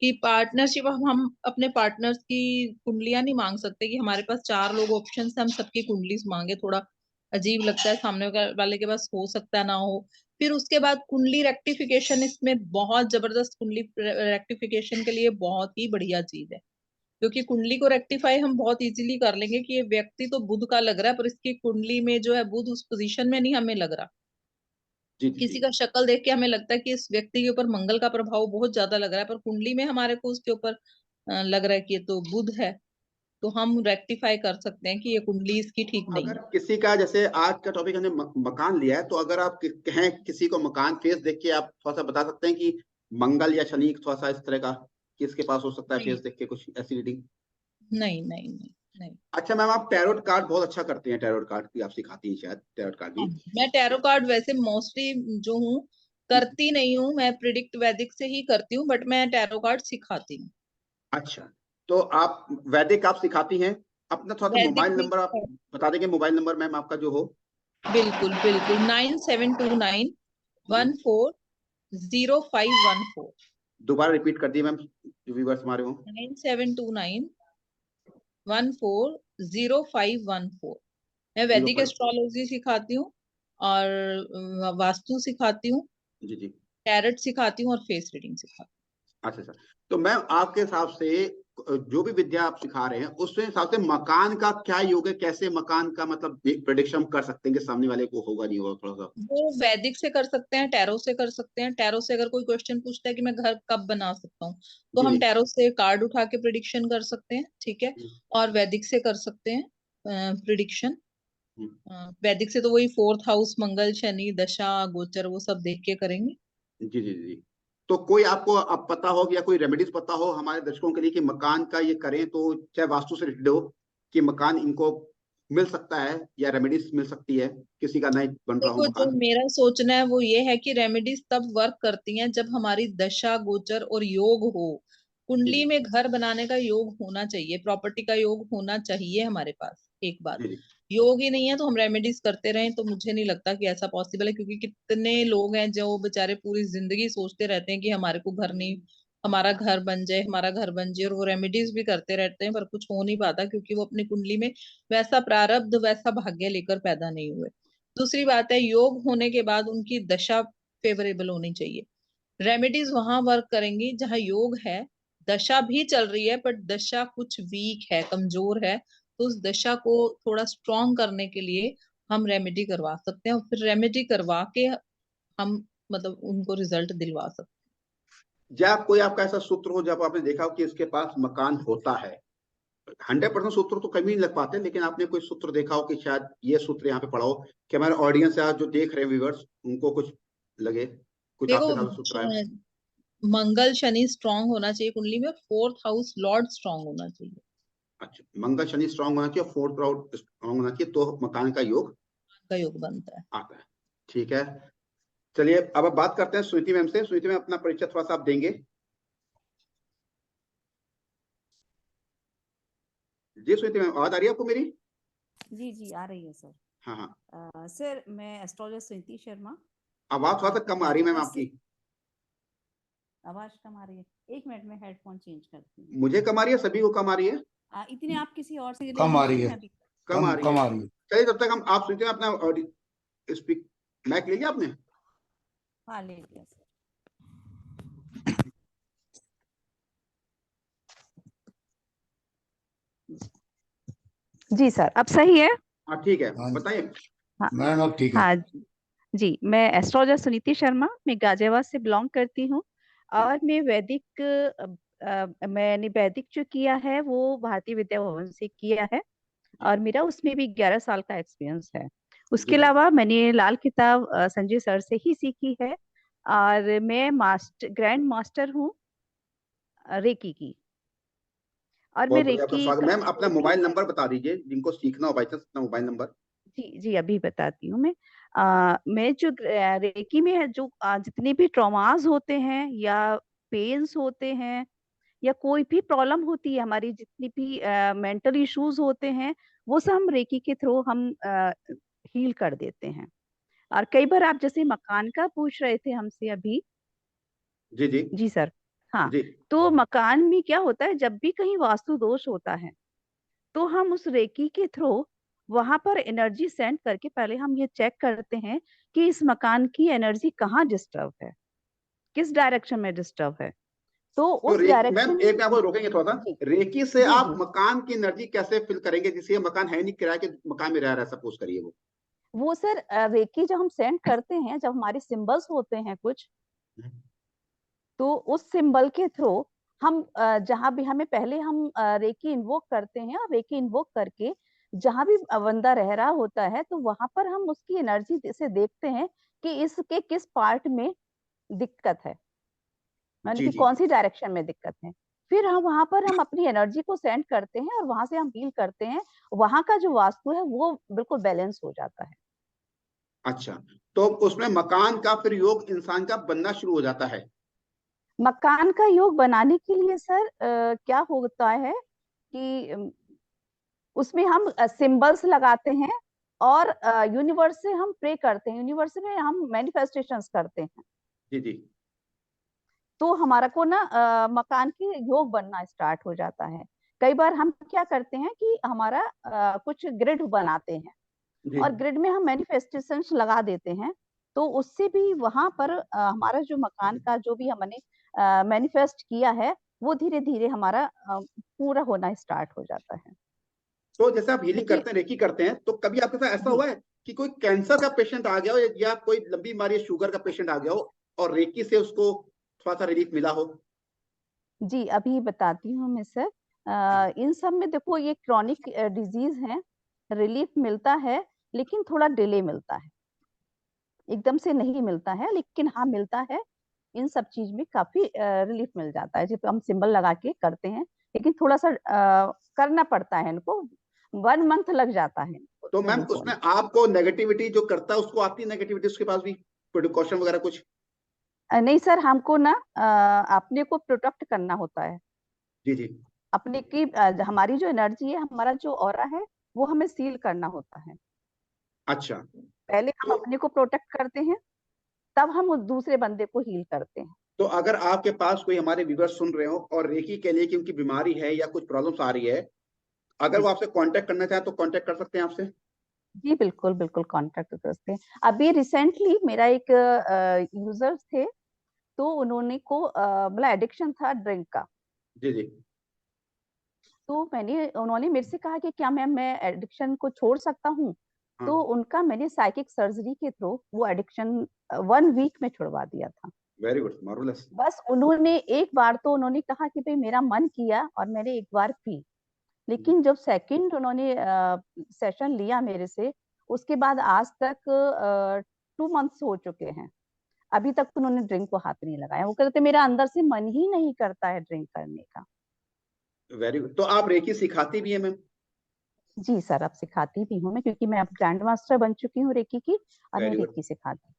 [SPEAKER 6] कि पार्टनरशिप, हम अपने पार्टनर्स की कुंडलियां नहीं मांग सकते कि हमारे पास 4 लोग ऑप्शन है, हम सबकी कुंडली मांगे, थोड़ा अजीब लगता है, सामने वाले के पास हो सकता है ना हो। फिर उसके बाद कुंडली रेक्टिफिकेशन, इसमें बहुत जबरदस्त, कुंडली रेक्टिफिकेशन के लिए बहुत ही बढ़िया चीज है, क्योंकि कुंडली को रेक्टिफाई हम बहुत इजीली कर लेंगे कि ये व्यक्ति तो बुध का लग रहा है, पर इसकी कुंडली में जो है बुध उस पोजीशन में नहीं हमें लग रहा।
[SPEAKER 2] जी जी जी।
[SPEAKER 6] किसी का शक्ल देख के हमें लगता है कि इस व्यक्ति के ऊपर मंगल का प्रभाव बहुत ज्यादा लग रहा है, पर कुंडली में हमारे को उसके ऊपर लग रहा है कि ये तो बुध है, तो हम रेक्टिफाई कर सकते हैं कि ये कुंडली इसकी ठीक नहीं
[SPEAKER 2] अगर
[SPEAKER 6] है।
[SPEAKER 2] किसी का, जैसे आज का टॉपिक हमने मकान लिया है, तो अगर आप कहें किसी को मकान फेस देख के आप थोड़ा सा बता सकते हैं कि मंगल या शनि, थोड़ा सा इस तरह का किसके पास हो सकता है
[SPEAKER 6] नहीं
[SPEAKER 2] फेस देख के, कुछ ऐसी रीडिंग?
[SPEAKER 6] नहीं नहीं नहीं नहीं।
[SPEAKER 2] अच्छा मैम, आप टैरोट कार्ड बहुत अच्छा करते हैं, टैरोट कार्ड की आप सिखाती हैं शायद, टैरोट कार्ड
[SPEAKER 6] हाँ,
[SPEAKER 2] भी।
[SPEAKER 6] मैं टैरो कार्ड वैसे मोस्टली जो हूँ करती नहीं हूँ, मैं प्रिडिक्ट वैदिक से ही करती हूँ, बट मैं टैरो कार्ड सिखाती हूँ।
[SPEAKER 2] अच्छा, तो आप वैदिक आप सिखाती हैं? अपना थोड़ा सा
[SPEAKER 6] वैदिक
[SPEAKER 2] मोबाइल
[SPEAKER 6] भी
[SPEAKER 2] नंबर आप बता देंगे, मोबाइल नंबर मैम आपका जो हो।
[SPEAKER 6] बिल्कुल बिल्कुल, 9729
[SPEAKER 2] जी,
[SPEAKER 6] 140514।
[SPEAKER 2] दोबारा रिपीट कर दिए मैम, जो व्यूअर्स हमारे हो।
[SPEAKER 6] 9729 140514। मैं
[SPEAKER 2] जीरो
[SPEAKER 6] वैदिक
[SPEAKER 2] फाइव
[SPEAKER 6] एस्ट्रोलॉजी सिखाती हूँ, और वास्तु सिखाती हूँ,
[SPEAKER 2] जी जी।
[SPEAKER 6] टैरेट सिखाती हूँ, और फेस रीडिंग सिखाती
[SPEAKER 2] अच्छा अच्छा। तो मैम आपके हिसाब से जो भी विद्या आप सिखा रहे हैं, उसके हिसाब से मकान का क्या योग है, कैसे मकान का मतलब प्रेडिक्शन कर सकते हैं कि सामने वाले को होगा नहीं होगा, थोड़ा सा?
[SPEAKER 6] हूँ। वो वैदिक से कर सकते हैं, टैरो से कर सकते हैं। टैरो से अगर कोई क्वेश्चन पूछता है कि मैं घर कब बना सकता हूँ, तो
[SPEAKER 2] जी
[SPEAKER 6] हम
[SPEAKER 2] जी।
[SPEAKER 6] टैरो से कार्ड उठा के प्रिडिक्शन कर सकते हैं, ठीक है।
[SPEAKER 2] हम्म,
[SPEAKER 6] और वैदिक से कर सकते हैं प्रिडिक्शन।
[SPEAKER 2] हम्म,
[SPEAKER 6] वैदिक से तो वही 4th हाउस, मंगल, शनि, दशा, गोचर, वो सब देख के करेंगे।
[SPEAKER 2] जी जी जी। तो कोई आपको अब पता हो या कोई रेमेडीज पता हो हमारे दर्शकों के लिए कि मकान का ये करें तो चाहे वास्तु से रिलेटेड हो कि मकान इनको मिल सकता है या रेमेडीज मिल सकती है, किसी का नहीं बन रहा हो
[SPEAKER 6] देखो, जो
[SPEAKER 2] मकान।
[SPEAKER 6] मेरा सोचना है वो ये है कि रेमेडीज तब वर्क करती हैं जब हमारी दशा गोचर और योग हो। कुंडली
[SPEAKER 2] जी
[SPEAKER 6] में घर बनाने का योग होना चाहिए, प्रॉपर्टी का योग होना चाहिए हमारे पास। एक बात,
[SPEAKER 2] जी जी
[SPEAKER 6] योग ही नहीं है तो हम रेमेडीज करते रहें तो मुझे नहीं लगता कि ऐसा पॉसिबल है, क्योंकि कितने लोग हैं जो बेचारे पूरी जिंदगी सोचते रहते हैं कि हमारे को घर नहीं, हमारा घर बन जाए, हमारा घर बन जाए, और वो रेमेडीज भी करते रहते हैं पर कुछ हो नहीं पाता, क्योंकि वो अपनी कुंडली में वैसा प्रारब्ध वैसा भाग्य लेकर पैदा नहीं हुए। दूसरी बात है, योग होने के बाद उनकी दशा फेवरेबल होनी चाहिए। रेमेडीज वहां वर्क करेंगी जहां योग है, दशा भी चल रही है बट दशा कुछ वीक है, कमजोर है, तो उस दशा को थोड़ा स्ट्रॉन्ग करने के लिए हम रेमेडी करवा सकते हैं, और फिर रेमेडी करवा के हम मतलब उनको रिजल्ट दिलवा सकते
[SPEAKER 2] जब कोई आपका ऐसा सूत्र हो जब आपने देखा हो कि इसके पास मकान होता है, 100% सूत्र तो कभी नहीं लग पाते, लेकिन आपने कोई सूत्र देखा हो कि शायद ये सूत्र यहाँ पे पढ़ा हो कि हमारे ऑडियंस या जो देख रहे हैं व्यूअर्स उनको कुछ लगे, कुछ
[SPEAKER 6] हैं।
[SPEAKER 2] आपके
[SPEAKER 6] देखो,
[SPEAKER 2] साथ सूत्र आया।
[SPEAKER 6] मंगल शनि स्ट्रांग होना चाहिए कुंडली में, फोर्थ हाउस लॉर्ड स्ट्रांग होना चाहिए,
[SPEAKER 2] अच्छा, मंगल शनि स्ट्रांग होना चाहिए, फोर्थ हाउस स्ट्रांग होना चाहिए, तो मकान का योग
[SPEAKER 6] का योग बनता है।
[SPEAKER 2] आता है। ठीक है, चलिए अब बात करते हैं स्वीति मैम से। स्वीति मैम अपना परिचय थोड़ा सा आप देंगे? जी स्वीति मैम, आवाज आ रही है आपको मेरी?
[SPEAKER 7] जी जी आ रही है सर।
[SPEAKER 2] हाँ हाँ,
[SPEAKER 7] सर मैं एस्ट्रोलॉजर स्वीति शर्मा।
[SPEAKER 2] आवाज थोड़ा सा कम आ रही है मैम
[SPEAKER 7] गाजियाबाद से-
[SPEAKER 2] आपकी।
[SPEAKER 7] आवाज कम आ रही है, एक मिनट में हेडफोन चेंज करती हूँ।
[SPEAKER 2] मुझे कम आ रही है, सभी को कम आ रही है?
[SPEAKER 7] इतने आप किसी और से ले
[SPEAKER 1] कम आ रही
[SPEAKER 7] लीजिए,
[SPEAKER 1] है,
[SPEAKER 7] मैं भी
[SPEAKER 2] कम आ रही
[SPEAKER 1] कम
[SPEAKER 2] है।
[SPEAKER 1] आ रही है।
[SPEAKER 2] चलिए तब तक हम आप स्वीति मैम अपना स्पीक मैक ले लिया आपने?
[SPEAKER 7] हाँ ले लिया सर। जी सर, अब सही है?
[SPEAKER 2] हाँ ठीक है,
[SPEAKER 1] हाँ
[SPEAKER 2] बताइए।
[SPEAKER 7] हाँ
[SPEAKER 1] मैम अब ठीक है।
[SPEAKER 7] हाँ जी, मैं एस्ट्रोलॉजर सुनीति शर्मा, मैं गाजियाबाद से बिलोंग करती हूँ। और मैं वैदिक मैंने वैदिक जो किया है वो भारतीय विद्या भवन से किया है, और मेरा उसमें भी 11 साल का एक्सपीरियंस है। उसके
[SPEAKER 2] जी
[SPEAKER 7] अलावा मैंने लाल किताब संजय सर से ही सीखी है, और मैं ग्रैंड मास्टर हूँ रेकी की। और मैं
[SPEAKER 2] बहुत बढ़िया, आपका
[SPEAKER 7] रेकी
[SPEAKER 2] स्वागत।
[SPEAKER 7] का
[SPEAKER 2] मैम अपना
[SPEAKER 7] कोचिंग
[SPEAKER 2] मोबाइल
[SPEAKER 7] से,
[SPEAKER 2] नंबर बता दीजिए जिनको सीखना हो बाई चांस, अपना मोबाइल नंबर।
[SPEAKER 7] जी जी अभी बताती हूँ मैं। मैं जो रेकी में है, जो जितने भी ट्रॉमास होते हैं या पेन्स होते हैं या कोई भी प्रॉब्लम होती है, हमारी जितनी भी मेंटल इश्यूज होते हैं, वो सब हम रेकी के थ्रू हम हील कर देते हैं। और कई बार आप जैसे मकान का पूछ रहे थे हमसे अभी।
[SPEAKER 2] जी जी
[SPEAKER 7] जी सर। हाँ,
[SPEAKER 2] जी
[SPEAKER 7] तो मकान में क्या होता है, जब भी कहीं वास्तु दोष होता है तो हम उस रेकी के थ्रू वहां पर एनर्जी सेंड करके पहले हम ये चेक करते हैं कि इस मकान की एनर्जी कहाँ डिस्टर्ब है, किस डायरेक्शन में डिस्टर्ब है, तो
[SPEAKER 2] तो
[SPEAKER 7] उस
[SPEAKER 2] रेकी मैम,
[SPEAKER 7] डायरेक्शन।
[SPEAKER 2] एक आपको रोकेंगे थोड़ा सा।
[SPEAKER 7] जी
[SPEAKER 2] रेकी से
[SPEAKER 7] जी
[SPEAKER 2] आप
[SPEAKER 7] जी।
[SPEAKER 2] मकान की एनर्जी कैसे फिल करेंगे? जिसे ये मकान है नहीं, किराए के मकान में रह रहा है सपोज करिए
[SPEAKER 7] वो सर रेकी जब हम सेंड करते हैं, जब हमारे सिंबल्स होते हैं कुछ, तो उस सिंबल के थ्रू हम जहां भी हमें पहले हम रेकी इन्वोक करते हैं, और रेकी इन्वोक करके जहां भी बंदा रह रहा होता है तो वहां पर हम उसकी एनर्जी से देखते हैं कि इसके किस पार्ट में दिक्कत है, यानी
[SPEAKER 2] जी
[SPEAKER 7] कि
[SPEAKER 2] जी।
[SPEAKER 7] कौन सी डायरेक्शन में दिक्कत है। फिर हम वहां पर हम अपनी एनर्जी को सेंड करते हैं और वहां से हम हील करते हैं। वहां का जो वास्तु है वो बिल्कुल बैलेंस हो जाता है।
[SPEAKER 2] अच्छा, तो उसमें मकान का फिर योग इंसान का बनना शुरू हो जाता है?
[SPEAKER 7] मकान का योग बनाने के लिए सर क्या होता है कि उसमें हम सिंबल्स लगाते हैं, और यूनिवर्स से हम प्रे करते हैं, यूनिवर्स में हम मैनिफेस्टेशंस करते हैं,
[SPEAKER 2] जी जी
[SPEAKER 7] तो हमारा को ना मकान की योग बनना स्टार्ट हो जाता है। कई बार हम क्या करते हैं कि हमारा कुछ ग्रिड बनाते हैं,
[SPEAKER 2] जी।
[SPEAKER 7] और ग्रिड में हम मैनिफेस्टेशंस लगा देते हैं, तो उससे भी वहां पर हमारा जो मकान का जो भी हमने मैनिफेस्ट किया है वो धीरे धीरे हमारा पूरा होना स्टार्ट हो जाता है।
[SPEAKER 2] तो जैसे आप हीलिंग
[SPEAKER 7] देखिए,
[SPEAKER 2] करते हैं, रेकी करते हैं, तो कभी आपके साथ ऐसा
[SPEAKER 7] जी
[SPEAKER 2] हुआ है कि कोई कैंसर का पेशेंट आ गया हो या कोई लंबी बीमारी शुगर का पेशेंट आ गया हो और रेकी से उसको थोड़ा सा रिलीफ मिला हो?
[SPEAKER 7] जी अभी बताती हूँ मैं सर। इन सब में देखो, ये क्रॉनिक डिजीज है, रिलीफ मिलता है लेकिन थोड़ा डिले मिलता है, एकदम से नहीं मिलता है, लेकिन हाँ मिलता है। इन सब चीज में काफी रिलीफ मिल जाता है। जब हम सिंबल लगा के करते हैं, लेकिन थोड़ा सा करना पड़ता है इनको, 1 मंथ लग जाता है
[SPEAKER 2] तो मैम
[SPEAKER 7] रिलीफ
[SPEAKER 2] उसमें
[SPEAKER 7] होने।
[SPEAKER 2] आपको नेगेटिविटी जो करता है उसको आती है नेगेटिविटी, उसके पास भी प्रिकॉशन वगैरह कुछ?
[SPEAKER 7] नहीं सर, हमको ना अपने को प्रोटेक्ट करना होता है।
[SPEAKER 2] जी जी।
[SPEAKER 7] अपने की हमारी जो एनर्जी है, हमारा जो ऑरा है, वो हमें सील करना होता है।
[SPEAKER 2] अच्छा,
[SPEAKER 7] पहले हम
[SPEAKER 2] तो
[SPEAKER 7] अपने को प्रोटेक्ट करते हैं, तब हम उस दूसरे बंदे को हील करते हैं।
[SPEAKER 2] तो अगर आपके पास कोई हमारे व्यूअर्स सुन रहे हो और रेकी के लिए कि उनकी बीमारी है या कुछ प्रॉब्लम्स आ रही है, अगर
[SPEAKER 7] जी
[SPEAKER 2] वो आपसे कांटेक्ट करना चाहे तो कांटेक्ट कर सकते हैं आपसे?
[SPEAKER 7] जी बिल्कुल बिल्कुल, कांटेक्ट कर सकते हैं। अभी रिसेंटली मेरा एक यूजर्स थे, तो उन्होंने को मतलब एडिक्शन था ड्रिंक का।
[SPEAKER 2] जी जी।
[SPEAKER 7] तो उन्होंने मेरे से कहा कि क्या मैम मैं एडिक्शन को छोड़ सकता हूँ।
[SPEAKER 2] हाँ,
[SPEAKER 7] तो उनका मैंने साइकिक सर्जरी के थ्रू वो एडिक्शन 1 वीक में छुड़वा दिया था।
[SPEAKER 2] Very good, marvellous.
[SPEAKER 7] बस उन्होंने एक बार तो उन्होंने कहा कि भाई मेरा मन किया और मैंने एक बार पी, लेकिन जब सेकंड उन्होंने सेशन लिया मेरे से, उसके बाद आज तक 2 मंथ्स हो चुके हैं, अभी तक तो उन्होंने ड्रिंक को हाथ नहीं लगाया। वो कहते मेरा अंदर से मन ही नहीं करता है ड्रिंक करने का।
[SPEAKER 2] Very good. तो आप रेकी सिखाती भी है मैम?
[SPEAKER 7] जी सर, अब सिखाती भी हूँ मैं, क्योंकि मैं अब ग्रैंड मास्टर बन चुकी हूँ रेकी की, और मैं
[SPEAKER 2] वेरी गुड।
[SPEAKER 7] रेकी सिखाती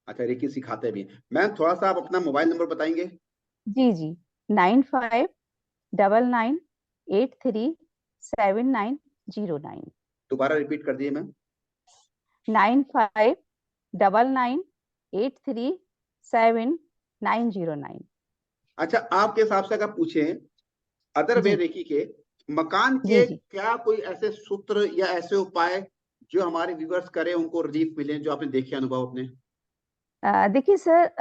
[SPEAKER 2] अच्छा, रेकी सिखाते भी हैं। मैम थोड़ा सा आप अपना मोबाइल नंबर बताएंगे?
[SPEAKER 7] हूँ। जी जी, 9599837909।
[SPEAKER 2] दोबारा रिपीट कर दिए मैम।
[SPEAKER 7] 9599837909।
[SPEAKER 2] अच्छा, आपके हिसाब से अगर पूछे अदर वे
[SPEAKER 7] जी
[SPEAKER 2] रेकी के, मकान
[SPEAKER 7] जी
[SPEAKER 2] के
[SPEAKER 7] जी।
[SPEAKER 2] क्या कोई ऐसे सूत्र या ऐसे उपाय जो हमारे व्यूअर्स करें उनको रिलीफ मिले, जो आपने देखे अनुभव अपने?
[SPEAKER 7] देखिए सर,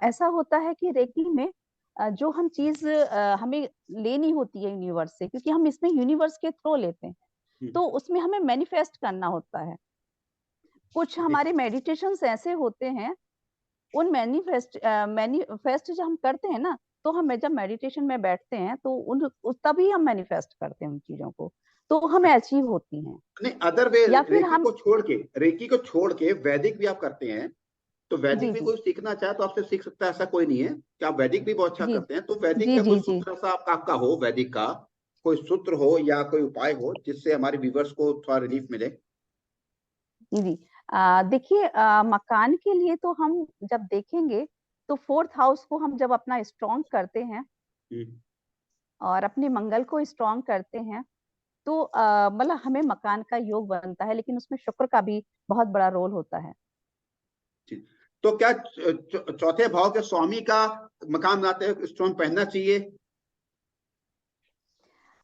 [SPEAKER 7] ऐसा होता है कि रेकी में जो हम चीज हमें लेनी होती है यूनिवर्स से, क्योंकि हम इसमें यूनिवर्स के थ्रू लेते हैं,
[SPEAKER 2] हम्म,
[SPEAKER 7] तो उसमें हमें मैनिफेस्ट करना होता है। कुछ
[SPEAKER 2] जी
[SPEAKER 7] हमारे मेडिटेशंस ऐसे होते हैं, उन मैनिफेस्ट जब हम करते हैं ना, तो हम जब मेडिटेशन में बैठते हैं तो तभी हम मैनिफेस्ट करते हैं उन चीजों को, तो हमें अचीव होती हैं।
[SPEAKER 2] नहीं, अदर वे
[SPEAKER 7] या फिर
[SPEAKER 2] रेकी
[SPEAKER 7] हम
[SPEAKER 2] को छोड़ के, रेकी को छोड़ के वैदिक भी आप करते हैं, तो वैदिक
[SPEAKER 7] जी
[SPEAKER 2] भी
[SPEAKER 7] जी
[SPEAKER 2] कोई सीखना चाहे तो आपसे सीख सकता है, ऐसा कोई नहीं है कि आप वैदिक भी बहुत अच्छा
[SPEAKER 7] जी
[SPEAKER 2] करते हैं। तो वैदिक
[SPEAKER 7] जी
[SPEAKER 2] का कोई
[SPEAKER 7] जी जी
[SPEAKER 2] सूत्र ऐसा आपका हो, वैदिक का कोई सूत्र हो या कोई उपाय हो जिससे हमारे व्यूवर्स को थोड़ा रिलीफ मिले?
[SPEAKER 7] जी। देखिए, मकान के लिए तो हम जब देखेंगे, तो 4th हाउस को हम जब अपना स्ट्रॉन्ग करते हैं
[SPEAKER 2] हम्म,
[SPEAKER 7] और अपने मंगल को स्ट्रॉन्ग करते हैं, तो मतलब हमें मकान का योग बनता है, लेकिन उसमें शुक्र का भी बहुत बड़ा रोल होता है।
[SPEAKER 2] जी। तो क्या चौथे भाव के स्वामी का मकान बनाते हुए स्टोन पहनना चाहिए?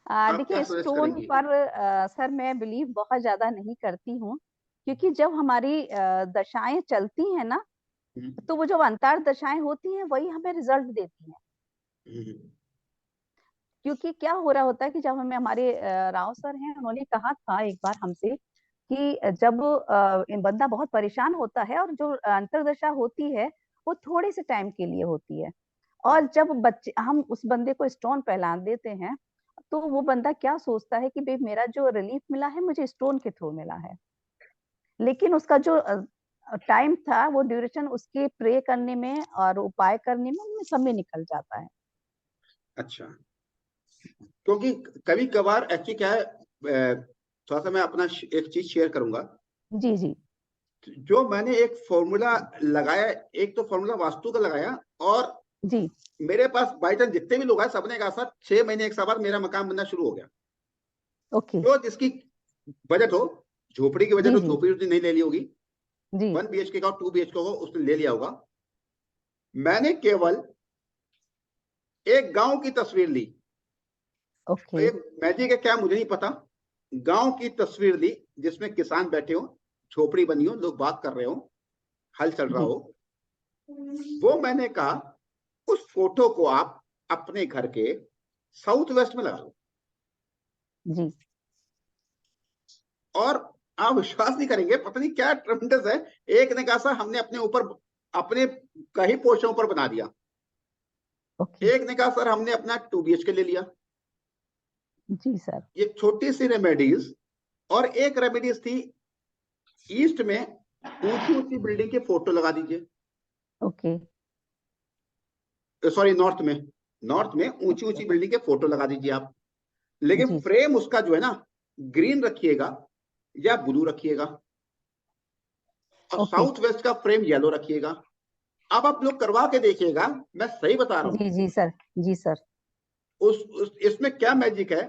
[SPEAKER 2] आप क्या
[SPEAKER 7] देखिए,
[SPEAKER 2] सजेस्ट
[SPEAKER 7] स्टोन
[SPEAKER 2] करेंगी?
[SPEAKER 7] पर सर मैं बिलीव बहुत ज्यादा नहीं करती हूँ, क्योंकि जब हमारी दशाएं चलती हैं ना,
[SPEAKER 2] हम्म,
[SPEAKER 7] तो वो जो अंतर दशाएं होती हैं वही हमें रिजल्ट देती हैं।
[SPEAKER 2] हम्म,
[SPEAKER 7] क्योंकि क्या हो रहा होता है कि जब हमें हमारे राव सर हैं, उन्होंने कहा था एक बार हमसे कि जब बंदा बहुत परेशान होता है और जो अंतरदशा होती है, वो थोड़े से टाइम के लिए होती है, और जब बच्चे हम उस बंदे को स्टोन पहला देते हैं, तो वो बंदा क्या सोचता है कि भाई मेरा जो रिलीफ मिला है मुझे स्टोन के थ्रू मिला है, लेकिन उसका जो टाइम था, वो ड्यूरेशन उसके प्रे करने में और उपाय करने में, उनमें समय निकल जाता है।
[SPEAKER 2] अच्छा। क्योंकि कभी कभार एक्चुअली क्या है, थोड़ा सा मैं अपना एक चीज शेयर करूंगा।
[SPEAKER 7] जी जी
[SPEAKER 2] जो मैंने एक फॉर्मूला लगाया, एक तो फॉर्मूला वास्तु का लगाया, और
[SPEAKER 7] जी।
[SPEAKER 2] मेरे पास बाई चांस जितने भी लोग आए सबने कहा सर 6 महीने एक साल बाद मेरा मकान बनना शुरू हो गया।
[SPEAKER 7] ओके।
[SPEAKER 2] जो जिसकी बजट हो, झोपड़ी की बजट
[SPEAKER 7] जी
[SPEAKER 2] हो,
[SPEAKER 7] जी
[SPEAKER 2] झोपड़ी उसने नहीं ले ली होगी,
[SPEAKER 7] जी।
[SPEAKER 2] 1 BHK का 2 BHK हो उसने ले लिया होगा। मैंने केवल एक गांव की तस्वीर ली,
[SPEAKER 7] ओके।
[SPEAKER 2] एक मैजिक है क्या मुझे नहीं पता, गांव की तस्वीर ली जिसमें किसान बैठे हो, झोपड़ी बनी हो, लोग बात कर रहे हो, हल चल रहा
[SPEAKER 7] जी
[SPEAKER 2] हो। वो मैंने कहा उस फोटो को आप अपने घर के साउथ वेस्ट में लगा लो,
[SPEAKER 7] जी।
[SPEAKER 2] और आप विश्वास नहीं करेंगे, पता नहीं क्या ट्रेमेंडस है। एक ने कहा सर हमने अपने ऊपर, अपने कहीं पोर्शन ऊपर बना दिया।
[SPEAKER 7] ओके।
[SPEAKER 2] एक ने कहा सर हमने अपना 2 BHK ले लिया।
[SPEAKER 7] जी सर।
[SPEAKER 2] ये छोटी सी रेमेडीज। और एक रेमेडीज थी ईस्ट में, ऊंची ऊंची बिल्डिंग के फोटो लगा दीजिए।
[SPEAKER 7] ओके।
[SPEAKER 2] सॉरी नॉर्थ में ऊंची ऊंची बिल्डिंग के फोटो लगा दीजिए आप, लेकिन
[SPEAKER 7] जी
[SPEAKER 2] फ्रेम उसका जो है ना ग्रीन रखिएगा या ब्लू रखिएगा, और
[SPEAKER 7] ओके
[SPEAKER 2] साउथ वेस्ट का फ्रेम येलो रखिएगा। अब आप लोग करवा के देखिएगा, मैं सही बता रहा हूँ।
[SPEAKER 7] जी सर, जी सर।
[SPEAKER 2] इसमें क्या मैजिक है।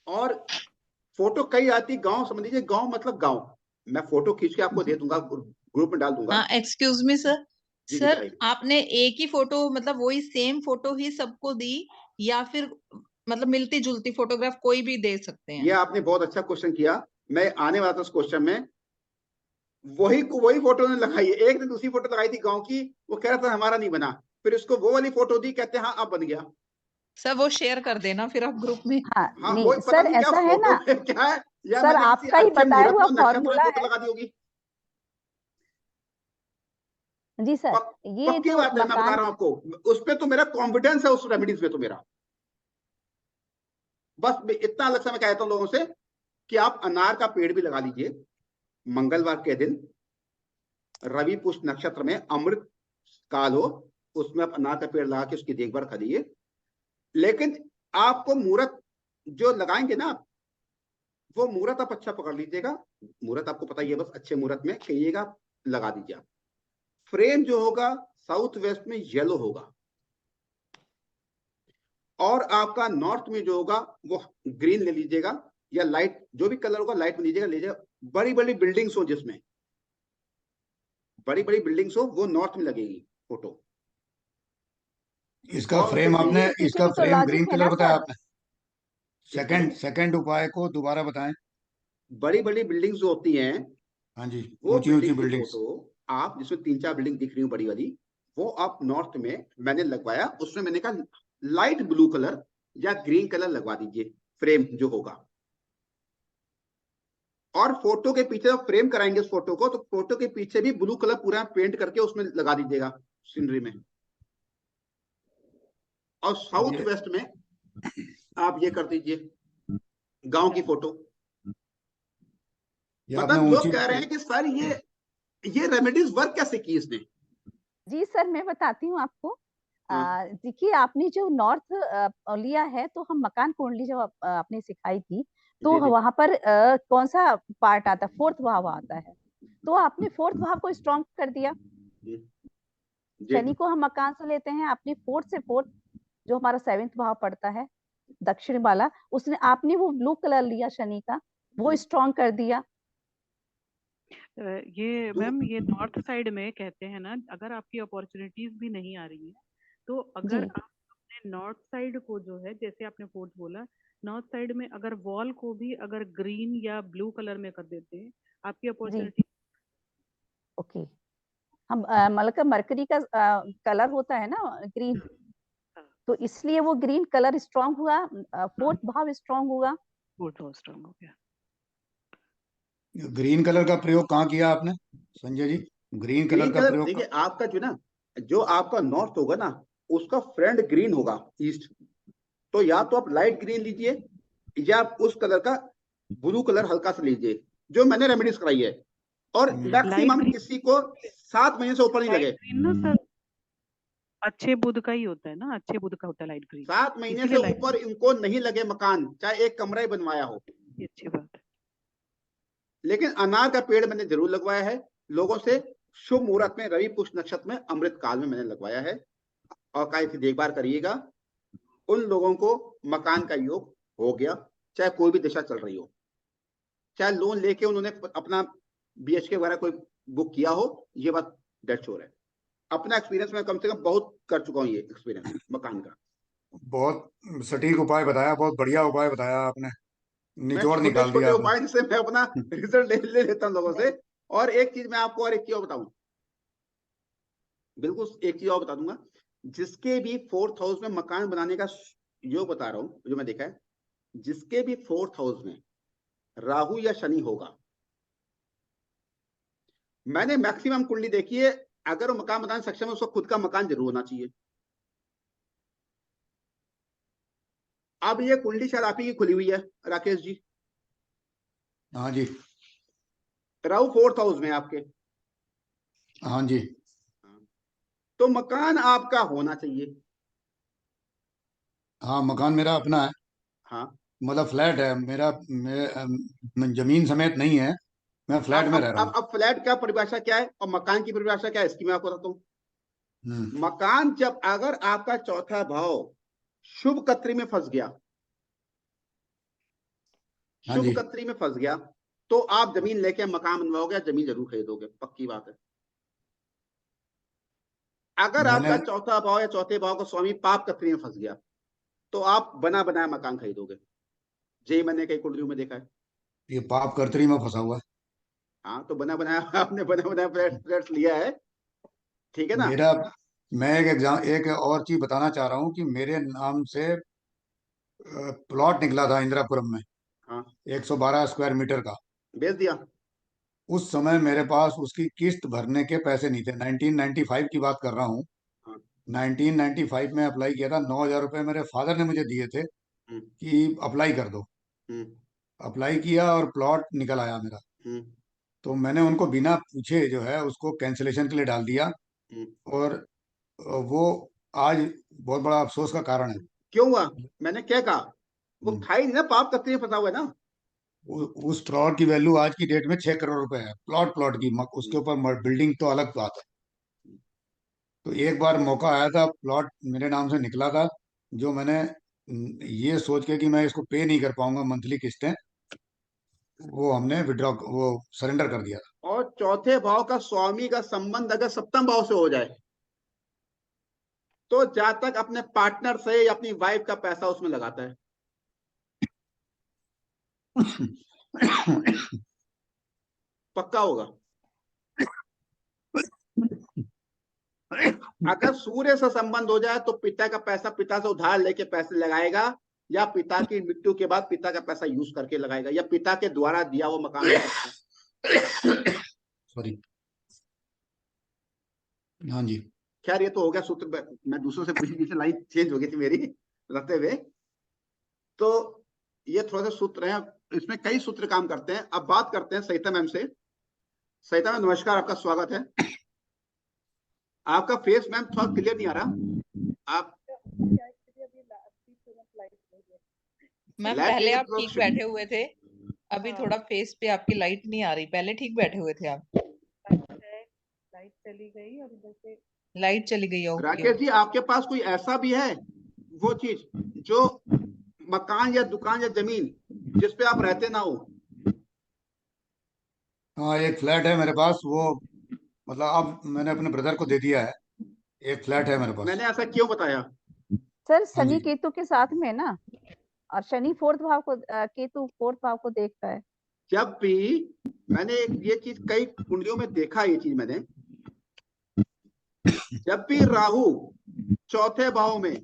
[SPEAKER 2] और फोटो कई आती गांव, समझ लीजिए गांव मतलब गांव, मैं फोटो खींच के आपको दे दूंगा, ग्रुप में डाल दूंगा।
[SPEAKER 6] हाँ, एक्सक्यूज मी सर,
[SPEAKER 2] जी
[SPEAKER 6] सर
[SPEAKER 2] बताइए।
[SPEAKER 6] आपने एक ही फोटो मतलब वही सेम फोटो ही सबको दी, या फिर मतलब मिलती जुलती फोटोग्राफ कोई भी दे सकते हैं?
[SPEAKER 2] ये आपने बहुत अच्छा क्वेश्चन किया, मैं आने वाला था उस क्वेश्चन में। वही फोटो ने लगाई है, एक ने दूसरी फोटो लगाई थी गांव की, वो कह रहा था हमारा नहीं बना, फिर उसको वो वाली फोटो दी, कहते हैं हाँ अब बन गया।
[SPEAKER 6] सर वो शेयर कर देना फिर आप ग्रुप में।
[SPEAKER 7] हाँ
[SPEAKER 2] हाँ
[SPEAKER 7] नहीं
[SPEAKER 2] वही, पता
[SPEAKER 7] सर,
[SPEAKER 2] नहीं क्या
[SPEAKER 7] ऐसा है
[SPEAKER 2] फोटो
[SPEAKER 7] ना
[SPEAKER 2] है क्या है, या
[SPEAKER 7] सर,
[SPEAKER 2] मैंने किसी
[SPEAKER 7] आपका ही
[SPEAKER 2] अच्छे
[SPEAKER 7] बताया
[SPEAKER 2] मुहूर्त
[SPEAKER 7] हुआ
[SPEAKER 2] में नक्षत्र में
[SPEAKER 7] फॉर्मूला
[SPEAKER 2] फोटो
[SPEAKER 7] है।
[SPEAKER 2] लगा दी होगी।
[SPEAKER 7] जी सर, ये
[SPEAKER 2] पक्की
[SPEAKER 7] जो
[SPEAKER 2] बात है, मैं बता
[SPEAKER 7] मकान,
[SPEAKER 2] रहा हूँ आपको, उस पे तो मेरा कॉन्फिडेंस है, उस रेमेडीज पे तो मेरा। बस इतना अलग से मैं कहता हूँ लोगों से कि आप अनार का पेड़ भी लगा लीजिए मंगलवार के दिन, रवि पुष्य नक्षत्र में अमृत काल हो, उसमें आप अनार का पेड़ लगा के उसकी देखभाल करिए। लेकिन आपको मुहूर्त जो लगाएंगे ना आप, वो मुहूर्त आप अच्छा पकड़ लीजिएगा। मुहूर्त आपको पता ही है, बस अच्छे मुहूर्त में कहिएगा, लगा दीजिए आप। फ्रेम जो होगा साउथ वेस्ट में येलो होगा, और आपका नॉर्थ में जो होगा वो ग्रीन ले लीजिएगा, या लाइट जो भी कलर होगा लाइट में लीजिएगा। बड़ी बड़ी बिल्डिंग्स हो, जिसमें बड़ी बड़ी बिल्डिंग्स हो, वो नॉर्थ में लगेगी फोटो।
[SPEAKER 1] इसका
[SPEAKER 2] और
[SPEAKER 1] फ्रेम आपने,
[SPEAKER 7] इसके पीछे
[SPEAKER 1] इसका
[SPEAKER 7] भी तो
[SPEAKER 1] फ्रेम ग्रीन
[SPEAKER 7] लॉजिक है
[SPEAKER 1] कलर
[SPEAKER 7] ना
[SPEAKER 1] बताया
[SPEAKER 7] सर।
[SPEAKER 1] आपने।
[SPEAKER 2] इसमें
[SPEAKER 1] सेकंड उपाय को दोबारा बताएं।
[SPEAKER 2] बड़ी बड़ी बिल्डिंग्स जो होती हैं,
[SPEAKER 1] हाँ जी,
[SPEAKER 2] वो
[SPEAKER 1] ऊंची ऊंची
[SPEAKER 2] बिल्डिंग की
[SPEAKER 1] बिल्डिंग्स।
[SPEAKER 2] फोटो आप, जिसमें 3-4 बिल्डिंग दिख रही हो बड़ी वाली, वो आप नॉर्थ में मैंने लगवाया, उसमें मैंने कहा लाइट ब्लू कलर या ग्रीन कलर लगवा दीजिए फ्रेम जो होगा। और फोटो के पीछे जब फ्रेम कराएंगे उस फोटो को, तो फोटो के पीछे भी ब्लू कलर पूरा पेंट करके उसमें लगा दीजिएगा सीनरी में। और साउथ
[SPEAKER 1] ये
[SPEAKER 2] वेस्ट में आप ये कर दीजिए गांव की फोटो।
[SPEAKER 1] आपने
[SPEAKER 2] मतलब
[SPEAKER 1] ऊंची,
[SPEAKER 2] लोग कह रहे हैं कि सर ये रेमेडीज वर्क कैसे की इसने।
[SPEAKER 7] जी सर, मैं बताती हूँ आपको।
[SPEAKER 2] हाँ
[SPEAKER 7] देखिए, आपने जो नॉर्थ लिया है, तो हम मकान कुंडली जब आपने सिखाई थी, तो
[SPEAKER 2] जी जी
[SPEAKER 7] वहां पर कौन सा पार्ट आता है? फोर्थ भाव आता है। तो आपने फोर्थ भाव को स्ट्रॉन्ग कर दिया।
[SPEAKER 2] जी जी
[SPEAKER 7] शनि को हम मकान से लेते हैं, आपने फोर्थ से फोर्थ जो हमारा सेवेंथ भाव पड़ता है, दक्षिण वाला, उसने आपने वो ब्लू कलर लिया शनि का, वो स्ट्रॉन्ग कर दिया।
[SPEAKER 3] ये मैम, ये नॉर्थ साइड में कहते हैं ना, अगर आपकी अपॉर्चुनिटीज भी नहीं आ रही है, तो अगर
[SPEAKER 7] जी
[SPEAKER 3] आप अपने नॉर्थ साइड को जो है, जैसे आपने फोर्थ बोला, नॉर्थ साइड में अगर वॉल को भी अगर ग्रीन या ब्लू कलर में कर देते हैं, आपकी
[SPEAKER 7] जी
[SPEAKER 3] अपॉर्चुनिटी।
[SPEAKER 7] ओके। हम मतलब मरकरी का कलर होता है ना ग्रीन, तो इसलिए वो ग्रीन कलर स्ट्रांग हुआ, फोर्थ भाव स्ट्रांग हुआ।
[SPEAKER 3] फोर्थ हाउस स्ट्रांग हो गया।
[SPEAKER 1] ग्रीन कलर का प्रयोग कहाँ किया आपने Sanjay ji? Green colour
[SPEAKER 2] green
[SPEAKER 1] का
[SPEAKER 2] कलर
[SPEAKER 1] प्रयोग
[SPEAKER 2] देखिए, आपका जो ना, जो आपका नॉर्थ होगा ना, उसका फ्रेंड ग्रीन होगा ईस्ट। तो या तो आप लाइट ग्रीन लीजिए, या आप उस कलर का ब्लू कलर हल्का सा लीजिए, जो मैंने रेमेडीज कराई है। और
[SPEAKER 3] लाइट
[SPEAKER 2] मैक्सिमम
[SPEAKER 3] ग्रीन,
[SPEAKER 2] किसी को 7 महीने से ऊपर नहीं
[SPEAKER 3] लाइट
[SPEAKER 2] लगे।
[SPEAKER 3] ग्रीन ना सर, अच्छे बुध का ही होता है ना, अच्छे बुध का होता है लाइट ग्रीन,
[SPEAKER 2] 7 महीने से
[SPEAKER 3] इसीलिए लाइट
[SPEAKER 2] ऊपर इनको नहीं लगे मकान, चाहे एक कमरा ही बनवाया हो।
[SPEAKER 3] की अच्छी बात है।
[SPEAKER 2] लेकिन अनार का पेड़ मैंने जरूर लगवाया है लोगों से, शुभ मुहूर्त में, रवि पुष्य नक्षत्र में, अमृत काल में मैंने लगवाया है। और काय की देखभाल करिएगा, उन लोगों को मकान का योग हो गया, चाहे कोई भी दिशा चल रही हो, चाहे लोन लेके उन्होंने अपना बीएचके वगैरह कोई बुक किया हो, ये बात डेड श्योर है। अपना एक्सपीरियंस में कम से कम बहुत कर चुका हूँ ये एक्सपीरियंस मकान का।
[SPEAKER 1] बहुत सटीक उपाय बताया, बहुत बढ़िया उपाय बताया आपने,
[SPEAKER 2] मैं
[SPEAKER 1] निचोड़
[SPEAKER 2] छोटे
[SPEAKER 1] निकाल
[SPEAKER 2] छोटे
[SPEAKER 1] दिया आपने।
[SPEAKER 2] उपाय जिससे मैं अपना रिजल्ट ले लेता हूँ लोगों से। और एक चीज मैं आपको, और एक चीज और बताऊं, बिल्कुल एक चीज और बता दूंगा, जिसके भी 4th हाउस में मकान बनाने का योग बता रहा हूं, जो मैं देखा है, जिसके भी 4th हाउस में राहु या शनि होगा, मैंने मैक्सिमम कुंडली देखी है, अगर वो मकान बनाने सक्षम है, उसको खुद का मकान जरूर होना चाहिए। अब ये कुंडली शायद आप ही की खुली हुई है राकेश जी।
[SPEAKER 1] हाँ जी,
[SPEAKER 2] राहु 4th हाउस में आपके।
[SPEAKER 1] हाँ जी।
[SPEAKER 2] तो मकान आपका होना चाहिए।
[SPEAKER 1] हाँ, मकान मेरा अपना है,
[SPEAKER 2] हाँ,
[SPEAKER 1] मतलब फ्लैट है मेरा, जमीन समेत नहीं है, मैं फ्लैट में रह रहा हूँ।
[SPEAKER 2] अब फ्लैट का परिभाषा क्या है और मकान की परिभाषा क्या है, इसकी मैं आपको बताता हूँ।
[SPEAKER 1] हम्म।
[SPEAKER 2] मकान जब अगर आपका चौथा भाव शुभ कत्री में फंस गया,
[SPEAKER 1] हाँ
[SPEAKER 2] शुभ
[SPEAKER 1] जी।
[SPEAKER 2] कत्री में फंस गया, तो आप जमीन लेके मकान बनवाओगे, जमीन जरूर खरीदोगे, पक्की बात है। अगर
[SPEAKER 1] मैंने
[SPEAKER 2] आपका चौथा भाव या चौथे भाव का स्वामी पाप कत्री में फंस गया, तो आप बना बनाया मकान खरीदोगे। जी, मैंने कई कुंडलियों में देखा है।
[SPEAKER 1] ये पाप कर्तरी में फंसा हुआ है।
[SPEAKER 2] हाँ, तो बना बनाया आपने बना बनाया फ्लैट लिया है, ठीक है ना।
[SPEAKER 1] मेरा मैं एक और चीज बताना चाह रहा हूँ कि मेरे नाम से प्लॉट निकला था इंदिरापुरम में,
[SPEAKER 2] हाँ,
[SPEAKER 1] 112 स्क्वायर मीटर का।
[SPEAKER 2] बेच दिया।
[SPEAKER 1] उस समय मेरे पास उसकी किस्त भरने के पैसे नहीं थे, 1995 की बात कर रहा हूँ।
[SPEAKER 2] हाँ,
[SPEAKER 1] 1995 में अप्लाई किया था, 9,000 रुपये मेरे फादर ने मुझे दिए थे
[SPEAKER 2] हम्म,
[SPEAKER 1] कि अप्लाई कर दो।
[SPEAKER 2] हम्म,
[SPEAKER 1] अप्लाई किया और प्लॉट निकल आया मेरा।
[SPEAKER 2] हम्म,
[SPEAKER 1] तो मैंने उनको बिना पूछे जो है उसको कैंसिलेशन के लिए डाल दिया,
[SPEAKER 2] हम्म।
[SPEAKER 1] और वो आज बहुत बड़ा अफसोस का कारण है।
[SPEAKER 2] क्यों हुआ? मैंने क्या कहा? वो
[SPEAKER 1] हम्म।
[SPEAKER 2] था ही नहीं ना, पाप कत्री में फंसा हुआ है ना।
[SPEAKER 1] उस प्लॉट की वैल्यू आज की डेट में 6 करोड़ रुपए है, प्लॉट की, उसके ऊपर बिल्डिंग तो अलग बात है। तो एक बार मौका आया था, प्लॉट मेरे नाम से निकला था, जो मैंने ये सोच के कि मैं इसको पे नहीं कर पाऊंगा मंथली किस्तें, वो हमने विड्रॉ, वो सरेंडर कर दिया था।
[SPEAKER 2] और चौथे भाव का स्वामी का संबंध अगर सप्तम भाव से हो जाए, तो जातक अपने पार्टनर से या अपनी वाइफ का पैसा उसमें लगाता है, पक्का होगा। अगर सूर्य से संबंध हो जाए, तो पिता का पैसा पिता से उधार लेके पैसे लगाएगा, या पिता की मृत्यु के बाद पिता का पैसा यूज करके लगाएगा, या पिता के द्वारा दिया हुआ मकान हो सकता है।
[SPEAKER 1] सॉरी। हाँ जी।
[SPEAKER 2] खैर, ये तो हो गया सूत्र। मैं दूसरों से पूछी, पीछे लाइन चेंज हो गई थी मेरी रखते हुए। तो ये थोड़ा सा सूत्र है, इसमें कई सूत्र काम करते हैं। अब बात करते हैं सहिता मैम से। सहिता मैम, नमस्कार, आपका स्वागत है। आपका फेस मैम थोड़ा क्लियर नहीं आ रहा। आप
[SPEAKER 6] मैम
[SPEAKER 2] लाइट
[SPEAKER 6] पहले
[SPEAKER 2] नहीं
[SPEAKER 6] आप
[SPEAKER 2] तो
[SPEAKER 6] ठीक बैठे हुए थे, अभी थोड़ा फेस पे आपकी लाइट नहीं आ रही, पहले ठीक बैठे हुए थे आप।
[SPEAKER 3] लाइट चली गई और इधर से
[SPEAKER 6] लाइट चली गई है, ओके।
[SPEAKER 2] राकेश जी, आपके पास कोई ऐसा भी है वो चीज, जो मकान या दुकान या जमीन जिस पे आप रहते ना हो?
[SPEAKER 1] हाँ, एक फ्लैट है मेरे पास, वो मतलब अब मैंने अपने ब्रदर को दे दिया है। एक फ्लैट है मेरे पास।
[SPEAKER 2] मैंने ऐसा क्यों बताया?
[SPEAKER 7] सर
[SPEAKER 1] हाँ
[SPEAKER 7] शनि
[SPEAKER 1] जी।
[SPEAKER 7] केतु के साथ में ना, और शनि फोर्थ भाव को केतु फोर्थ भाव को देखता है।
[SPEAKER 2] जब भी मैंने ये चीज कई कुंडलियों में देखा, ये चीज मैंने, जब भी राहु चौथे भाव में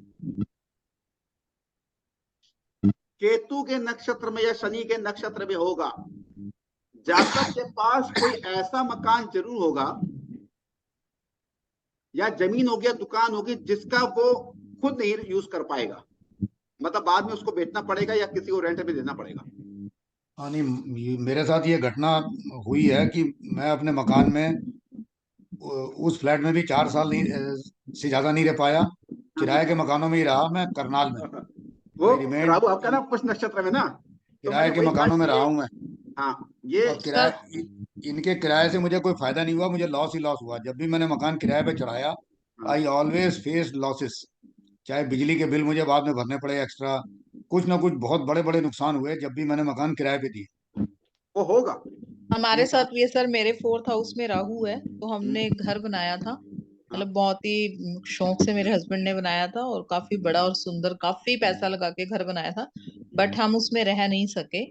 [SPEAKER 2] केतु के नक्षत्र में या शनि के नक्षत्र में होगा, जातक के पास कोई ऐसा मकान जरूर होगा, या जमीन होगी या दुकान होगी, जिसका वो खुद नहीं यूज कर पाएगा। मतलब बाद में उसको बेचना पड़ेगा या किसी को रेंट पे देना पड़ेगा।
[SPEAKER 1] हाँ नहीं, मेरे साथ ये घटना हुई है कि मैं अपने मकान में उस फ्लैट में भी 4 साल नहीं से ज्यादा नहीं रह पाया।
[SPEAKER 2] हाँ जी।
[SPEAKER 1] किराए के मकानों में ही रहा मैं, करनाल में।
[SPEAKER 2] वो
[SPEAKER 1] आई रिमेंड
[SPEAKER 2] राहु आपका ना पुष नक्षत्र में ना, तो
[SPEAKER 1] किराए
[SPEAKER 2] मैंने
[SPEAKER 1] के
[SPEAKER 2] वही कहा
[SPEAKER 1] मकानों में रहा
[SPEAKER 2] ये।
[SPEAKER 1] हूं मैं।
[SPEAKER 2] हाँ, ये
[SPEAKER 1] और
[SPEAKER 6] सर
[SPEAKER 1] इनके किराए से मुझे कोई फायदा नहीं हुआ, मुझे लॉस ही लॉस हुआ। जब भी मैंने मकान किराए पे चढ़ाया,
[SPEAKER 2] हाँ,
[SPEAKER 1] आई ऑलवेज फेस लॉसेस। चाहे बिजली के बिल मुझे बाद में भरने पड़े एक्स्ट्रा, कुछ ना कुछ बहुत बड़े बड़े नुकसान हुए जब भी मैंने मकान किराए पे दिए।
[SPEAKER 2] वो होगा।
[SPEAKER 6] हमारे
[SPEAKER 2] ये
[SPEAKER 6] साथ भी है सर, मेरे फोर्थ हाउस में राहु है, तो हमने
[SPEAKER 2] हम्म,
[SPEAKER 6] एक घर बनाया था,
[SPEAKER 2] हाँ,
[SPEAKER 6] मतलब बहुत ही शौक से मेरे हस्बैंड ने बनाया था, और काफी बड़ा और सुंदर, काफी पैसा लगा के घर बनाया था। बट हम उसमें रह नहीं सके,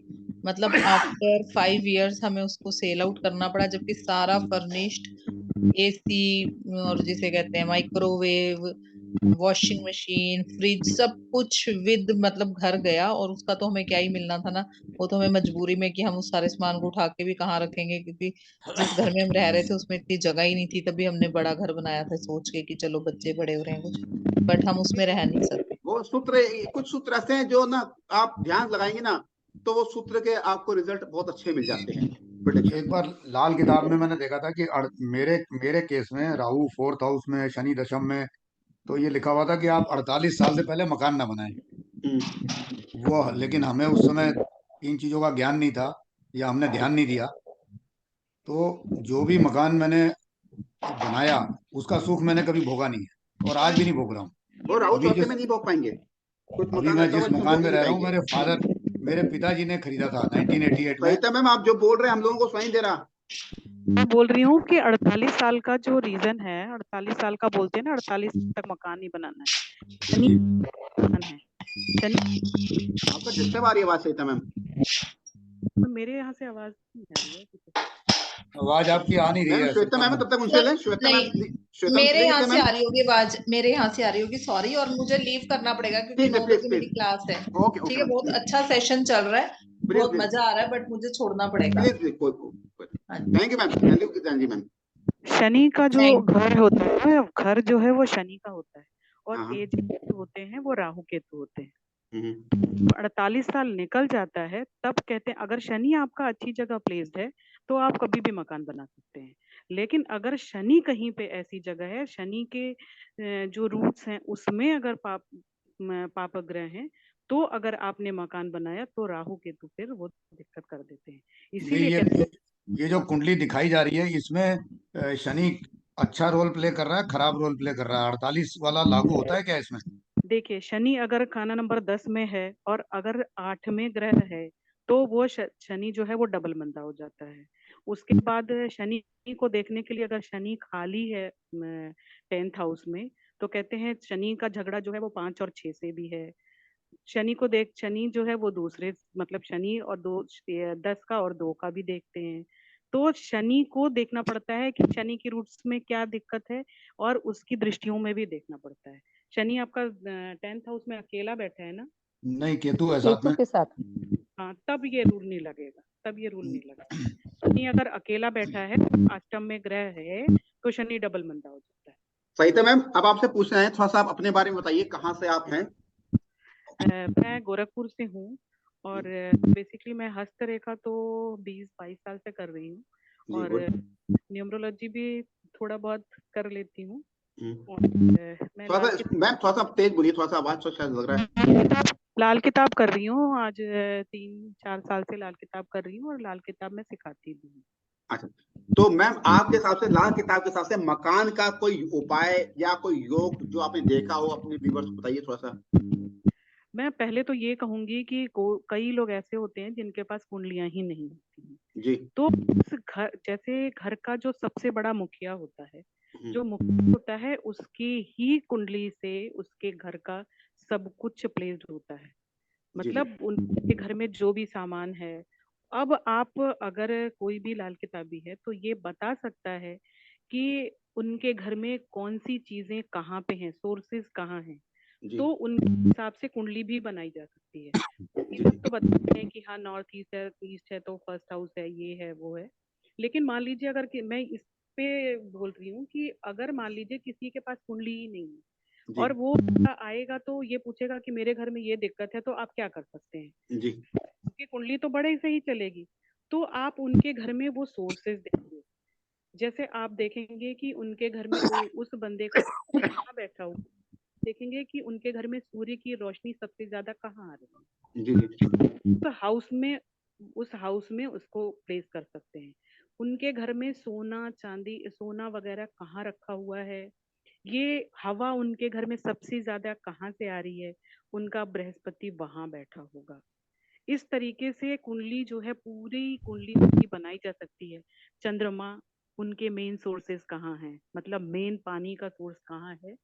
[SPEAKER 6] मतलब आफ्टर 5 years हमें उसको सेल आउट करना पड़ा, जबकि सारा फर्निश्ड, एसी, और जिसे कहते हैं माइक्रोवेव, वॉशिंग मशीन, फ्रिज, सब कुछ विद मतलब घर गया, और उसका तो हमें क्या ही मिलना था ना। वो तो हमें मजबूरी में कि हम उस सारे सामान को उठा के भी कहाँ रखेंगे, क्योंकि जिस घर में हम रह रहे थे उसमें इतनी जगह ही नहीं थी, तभी हमने बड़ा घर बनाया था सोच के कि चलो बच्चे बड़े हो रहे हैं कुछ, बट हम उसमें रह नहीं सकते।
[SPEAKER 2] वो सूत्र, कुछ सूत्र ऐसे हैं जो ना आप ध्यान लगाएंगे ना, तो वो सूत्र के आपको रिजल्ट बहुत अच्छे मिल जाते हैं। प्रोडिक्शन।
[SPEAKER 1] एक बार लाल किताब में मैंने देखा था कि मेरे मेरे केस में राहु 4th हाउस में, शनि दशम में, तो ये लिखा हुआ था कि आप 48 साल से पहले मकान ना बनाएं। वो लेकिन हमें उस समय इन चीजों का ज्ञान नहीं था या हमने ध्यान नहीं दिया, तो जो भी मकान मैंने बनाया उसका सुख मैंने कभी भोगा नहीं है और आज भी नहीं भोग रहा हूँ।
[SPEAKER 2] वो राहु
[SPEAKER 1] अभी
[SPEAKER 2] चौथे में
[SPEAKER 1] जिस
[SPEAKER 2] नहीं भोग पाएंगे, कुछ
[SPEAKER 1] अभी
[SPEAKER 2] मकान
[SPEAKER 1] मैं
[SPEAKER 2] ऐसा
[SPEAKER 1] जिस
[SPEAKER 2] होगा जिसमें
[SPEAKER 1] मकान
[SPEAKER 2] भोग
[SPEAKER 1] में
[SPEAKER 2] नहीं
[SPEAKER 1] रह रहा हूँ,
[SPEAKER 2] पाएंगे।
[SPEAKER 1] मेरे पिताजी ने खरीदा था 1988 में।
[SPEAKER 2] सही था मैम, आप जो बोल रहे हैं हम लोगों को सुनाई दे रहा।
[SPEAKER 3] मैं बोल रही हूँ कि 48 साल का जो रीजन है, 48 साल का बोलते हैं ना, 48 तक मकान नहीं बनाना है। शनि
[SPEAKER 1] जी
[SPEAKER 3] मकान है, शनि।
[SPEAKER 2] आपका डिस्टर्ब आ रही है आवाज, सही था मैम।
[SPEAKER 3] तो मेरे यहाँ से आवाज नहीं आ रही है।
[SPEAKER 1] आवाज आपकी आ नहीं रही
[SPEAKER 2] मैम
[SPEAKER 1] है
[SPEAKER 2] श्वेता
[SPEAKER 1] सत्ता
[SPEAKER 2] मैम
[SPEAKER 1] मैम।
[SPEAKER 2] तब तक उनसे
[SPEAKER 6] सर
[SPEAKER 2] लें, श्वेता मैम,
[SPEAKER 6] नहीं,
[SPEAKER 2] श्वेता मैम
[SPEAKER 6] मेरे
[SPEAKER 2] चलेंगे
[SPEAKER 6] यहाँ
[SPEAKER 2] क्या
[SPEAKER 6] से
[SPEAKER 2] मैम?
[SPEAKER 6] आ रही होगी आवाज, मेरे यहाँ से आ रही होगी, सॉरी, और मुझे लीव करना पड़ेगा क्योंकि
[SPEAKER 2] ठीक है
[SPEAKER 6] 9
[SPEAKER 2] प्लीज
[SPEAKER 6] बजे मेरी
[SPEAKER 2] प्लीज।
[SPEAKER 6] क्लास है।
[SPEAKER 2] ओके
[SPEAKER 6] ठीक
[SPEAKER 2] ओके
[SPEAKER 6] है,
[SPEAKER 2] मैम,
[SPEAKER 6] बहुत
[SPEAKER 2] प्लीज
[SPEAKER 6] अच्छा सेशन चल रहा है,
[SPEAKER 2] प्लीज
[SPEAKER 6] बहुत
[SPEAKER 2] प्लीज
[SPEAKER 6] मजा आ रहा है, बट मुझे छोड़ना पड़ेगा।
[SPEAKER 2] प्लीज प्लीज,
[SPEAKER 6] हाँ जी,
[SPEAKER 2] thank you ma'am, thank you जी मैम।
[SPEAKER 3] शनि का जो
[SPEAKER 6] थैंक
[SPEAKER 3] घर होता है, घर जो है वो शनि का होता है, और
[SPEAKER 2] हाँ हाँ।
[SPEAKER 3] एज होते हैं वो राहु केतु होते हैं।
[SPEAKER 2] हम्म,
[SPEAKER 3] 48 साल निकल जाता है तब कहते हैं, अगर शनि आपका अच्छी जगह प्लेस्ड है तो आप कभी भी मकान बना सकते हैं। लेकिन अगर शनि कहीं पे ऐसी जगह है, शनि के जो रूट्स हैं उसमें अगर पाप ग्रह हैं, तो अगर आपने मकान बनाया तो राहु केतु फिर वो दिक्कत कर देते हैं।
[SPEAKER 1] नहीं,
[SPEAKER 3] इसीलिए कहते हैं।
[SPEAKER 1] ये जो कुंडली दिखाई जा रही है इसमें शनि अच्छा रोल प्ले कर रहा है, खराब रोल प्ले कर रहा है? 48 वाला लागू होता है क्या इसमें?
[SPEAKER 3] देखिए, शनि अगर खाना नंबर 10 में है और अगर 8 में ग्रह है, तो वो शनि जो है वो डबल मंदा हो जाता है। उसके बाद शनि को देखने के लिए अगर शनि खाली है 10th हाउस में, तो कहते हैं शनि का झगड़ा जो है वो 5 और 6 से भी है। शनि जो है वो दूसरे, मतलब शनि और 10 का और 2 का भी देखते हैं। तो शनि को देखना पड़ता है कि शनि की रूट्स में क्या दिक्कत है, और उसकी दृष्टियों में भी देखना पड़ता है। शनि आपका 10th हाउस में अकेला बैठा है ना,
[SPEAKER 1] नहीं, केतु है साथ
[SPEAKER 7] केतु
[SPEAKER 1] में।
[SPEAKER 7] के साथ।
[SPEAKER 3] हाँ, तब ये रूल नहीं लगेगा, तब ये रूल नहीं लगेगा। शनि अगर अकेला बैठा है, अष्टम में ग्रह है, तो शनि डबल मंदा हो जाता है।
[SPEAKER 2] सही था मैम। अब आपसे पूछ रहे हैं, थोड़ा सा आप अपने बारे में बताइए, कहाँ से आप हैं?
[SPEAKER 3] मैं गोरखपुर से हूँ, और बेसिकली मैं हस्तरेखा तो 20-22 साल से कर रही हूँ,
[SPEAKER 2] जी
[SPEAKER 3] और
[SPEAKER 2] गुड।
[SPEAKER 3] न्यूमरोलॉजी भी थोड़ा बहुत कर लेती हूँ। और मैं
[SPEAKER 2] थोड़ा सा मैम, थोड़ा सा तेज बोलिए, थोड़ा सा आवाज तो शायद लग रहा है।
[SPEAKER 3] लाल किताब कर रही हूँ आज 3-4 साल से लाल किताब कर रही हूँ, और लाल किताब में सिखाती भी हूँ।
[SPEAKER 2] अच्छा, तो मैम आपके हिसाब से, लाल किताब के हिसाब से, मकान का कोई उपाय या कोई योग जो आपने देखा हो अपने व्यूअर्स को बताइए थोड़ा सा।
[SPEAKER 3] मैं पहले तो ये कहूंगी कि कई लोग ऐसे होते हैं जिनके पास कुंडलियां ही नहीं होती हैं।
[SPEAKER 2] जी।
[SPEAKER 3] तो उस घर, जैसे घर का जो सबसे बड़ा मुखिया होता है, जो मुखिया होता है उसकी ही कुंडली से उसके घर का सब कुछ प्लेस्ड होता है।
[SPEAKER 2] जी जी।
[SPEAKER 3] मतलब उनके घर में जो भी सामान है, अब आप अगर कोई भी लाल किताबी है तो ये बता सकता है कि उनके घर में कौन सी चीजें कहाँ पे हैं, सोर्सेज कहाँ हैं।
[SPEAKER 2] जी
[SPEAKER 3] तो उनके हिसाब से कुंडली भी बनाई जा सकती है। ये
[SPEAKER 2] जी
[SPEAKER 3] सब तो बताते हैं कि हाँ नॉर्थ ईस्ट है, ईस्ट है तो फर्स्ट हाउस है, ये है वो है। लेकिन मान लीजिए, अगर मैं इस पे बोल रही हूँ कि अगर मान लीजिए किसी के पास कुंडली ही नहीं है,
[SPEAKER 2] जी
[SPEAKER 3] और वो आएगा तो ये पूछेगा कि मेरे घर में ये दिक्कत है, तो आप क्या कर सकते हैं?
[SPEAKER 2] जी
[SPEAKER 3] उसकी कुंडली तो बड़े से ही चलेगी। तो आप उनके घर में वो सोर्सेज देखिए। जैसे आप देखेंगे कि उनके घर में उस बंदे का कहाँ बैठा हुआ, देखेंगे कि उनके घर में सूर्य की रोशनी सबसे ज्यादा कहाँ आ रही है।
[SPEAKER 2] जी जी
[SPEAKER 3] तो उस हाउस में उसको प्लेस कर सकते हैं। उनके घर में सोना चांदी, सोना वगैरह कहाँ रखा हुआ है, ये हवा उनके घर में सबसे ज्यादा कहाँ से आ रही है, उनका बृहस्पति वहां बैठा होगा। इस तरीके से कुंडली जो है, पूरी कुंडली उनकी बनाई जा सकती है। चंद्रमा, उनके मेन सोर्सेस कहाँ हैं, मतलब मेन पानी का सोर्स कहाँ है,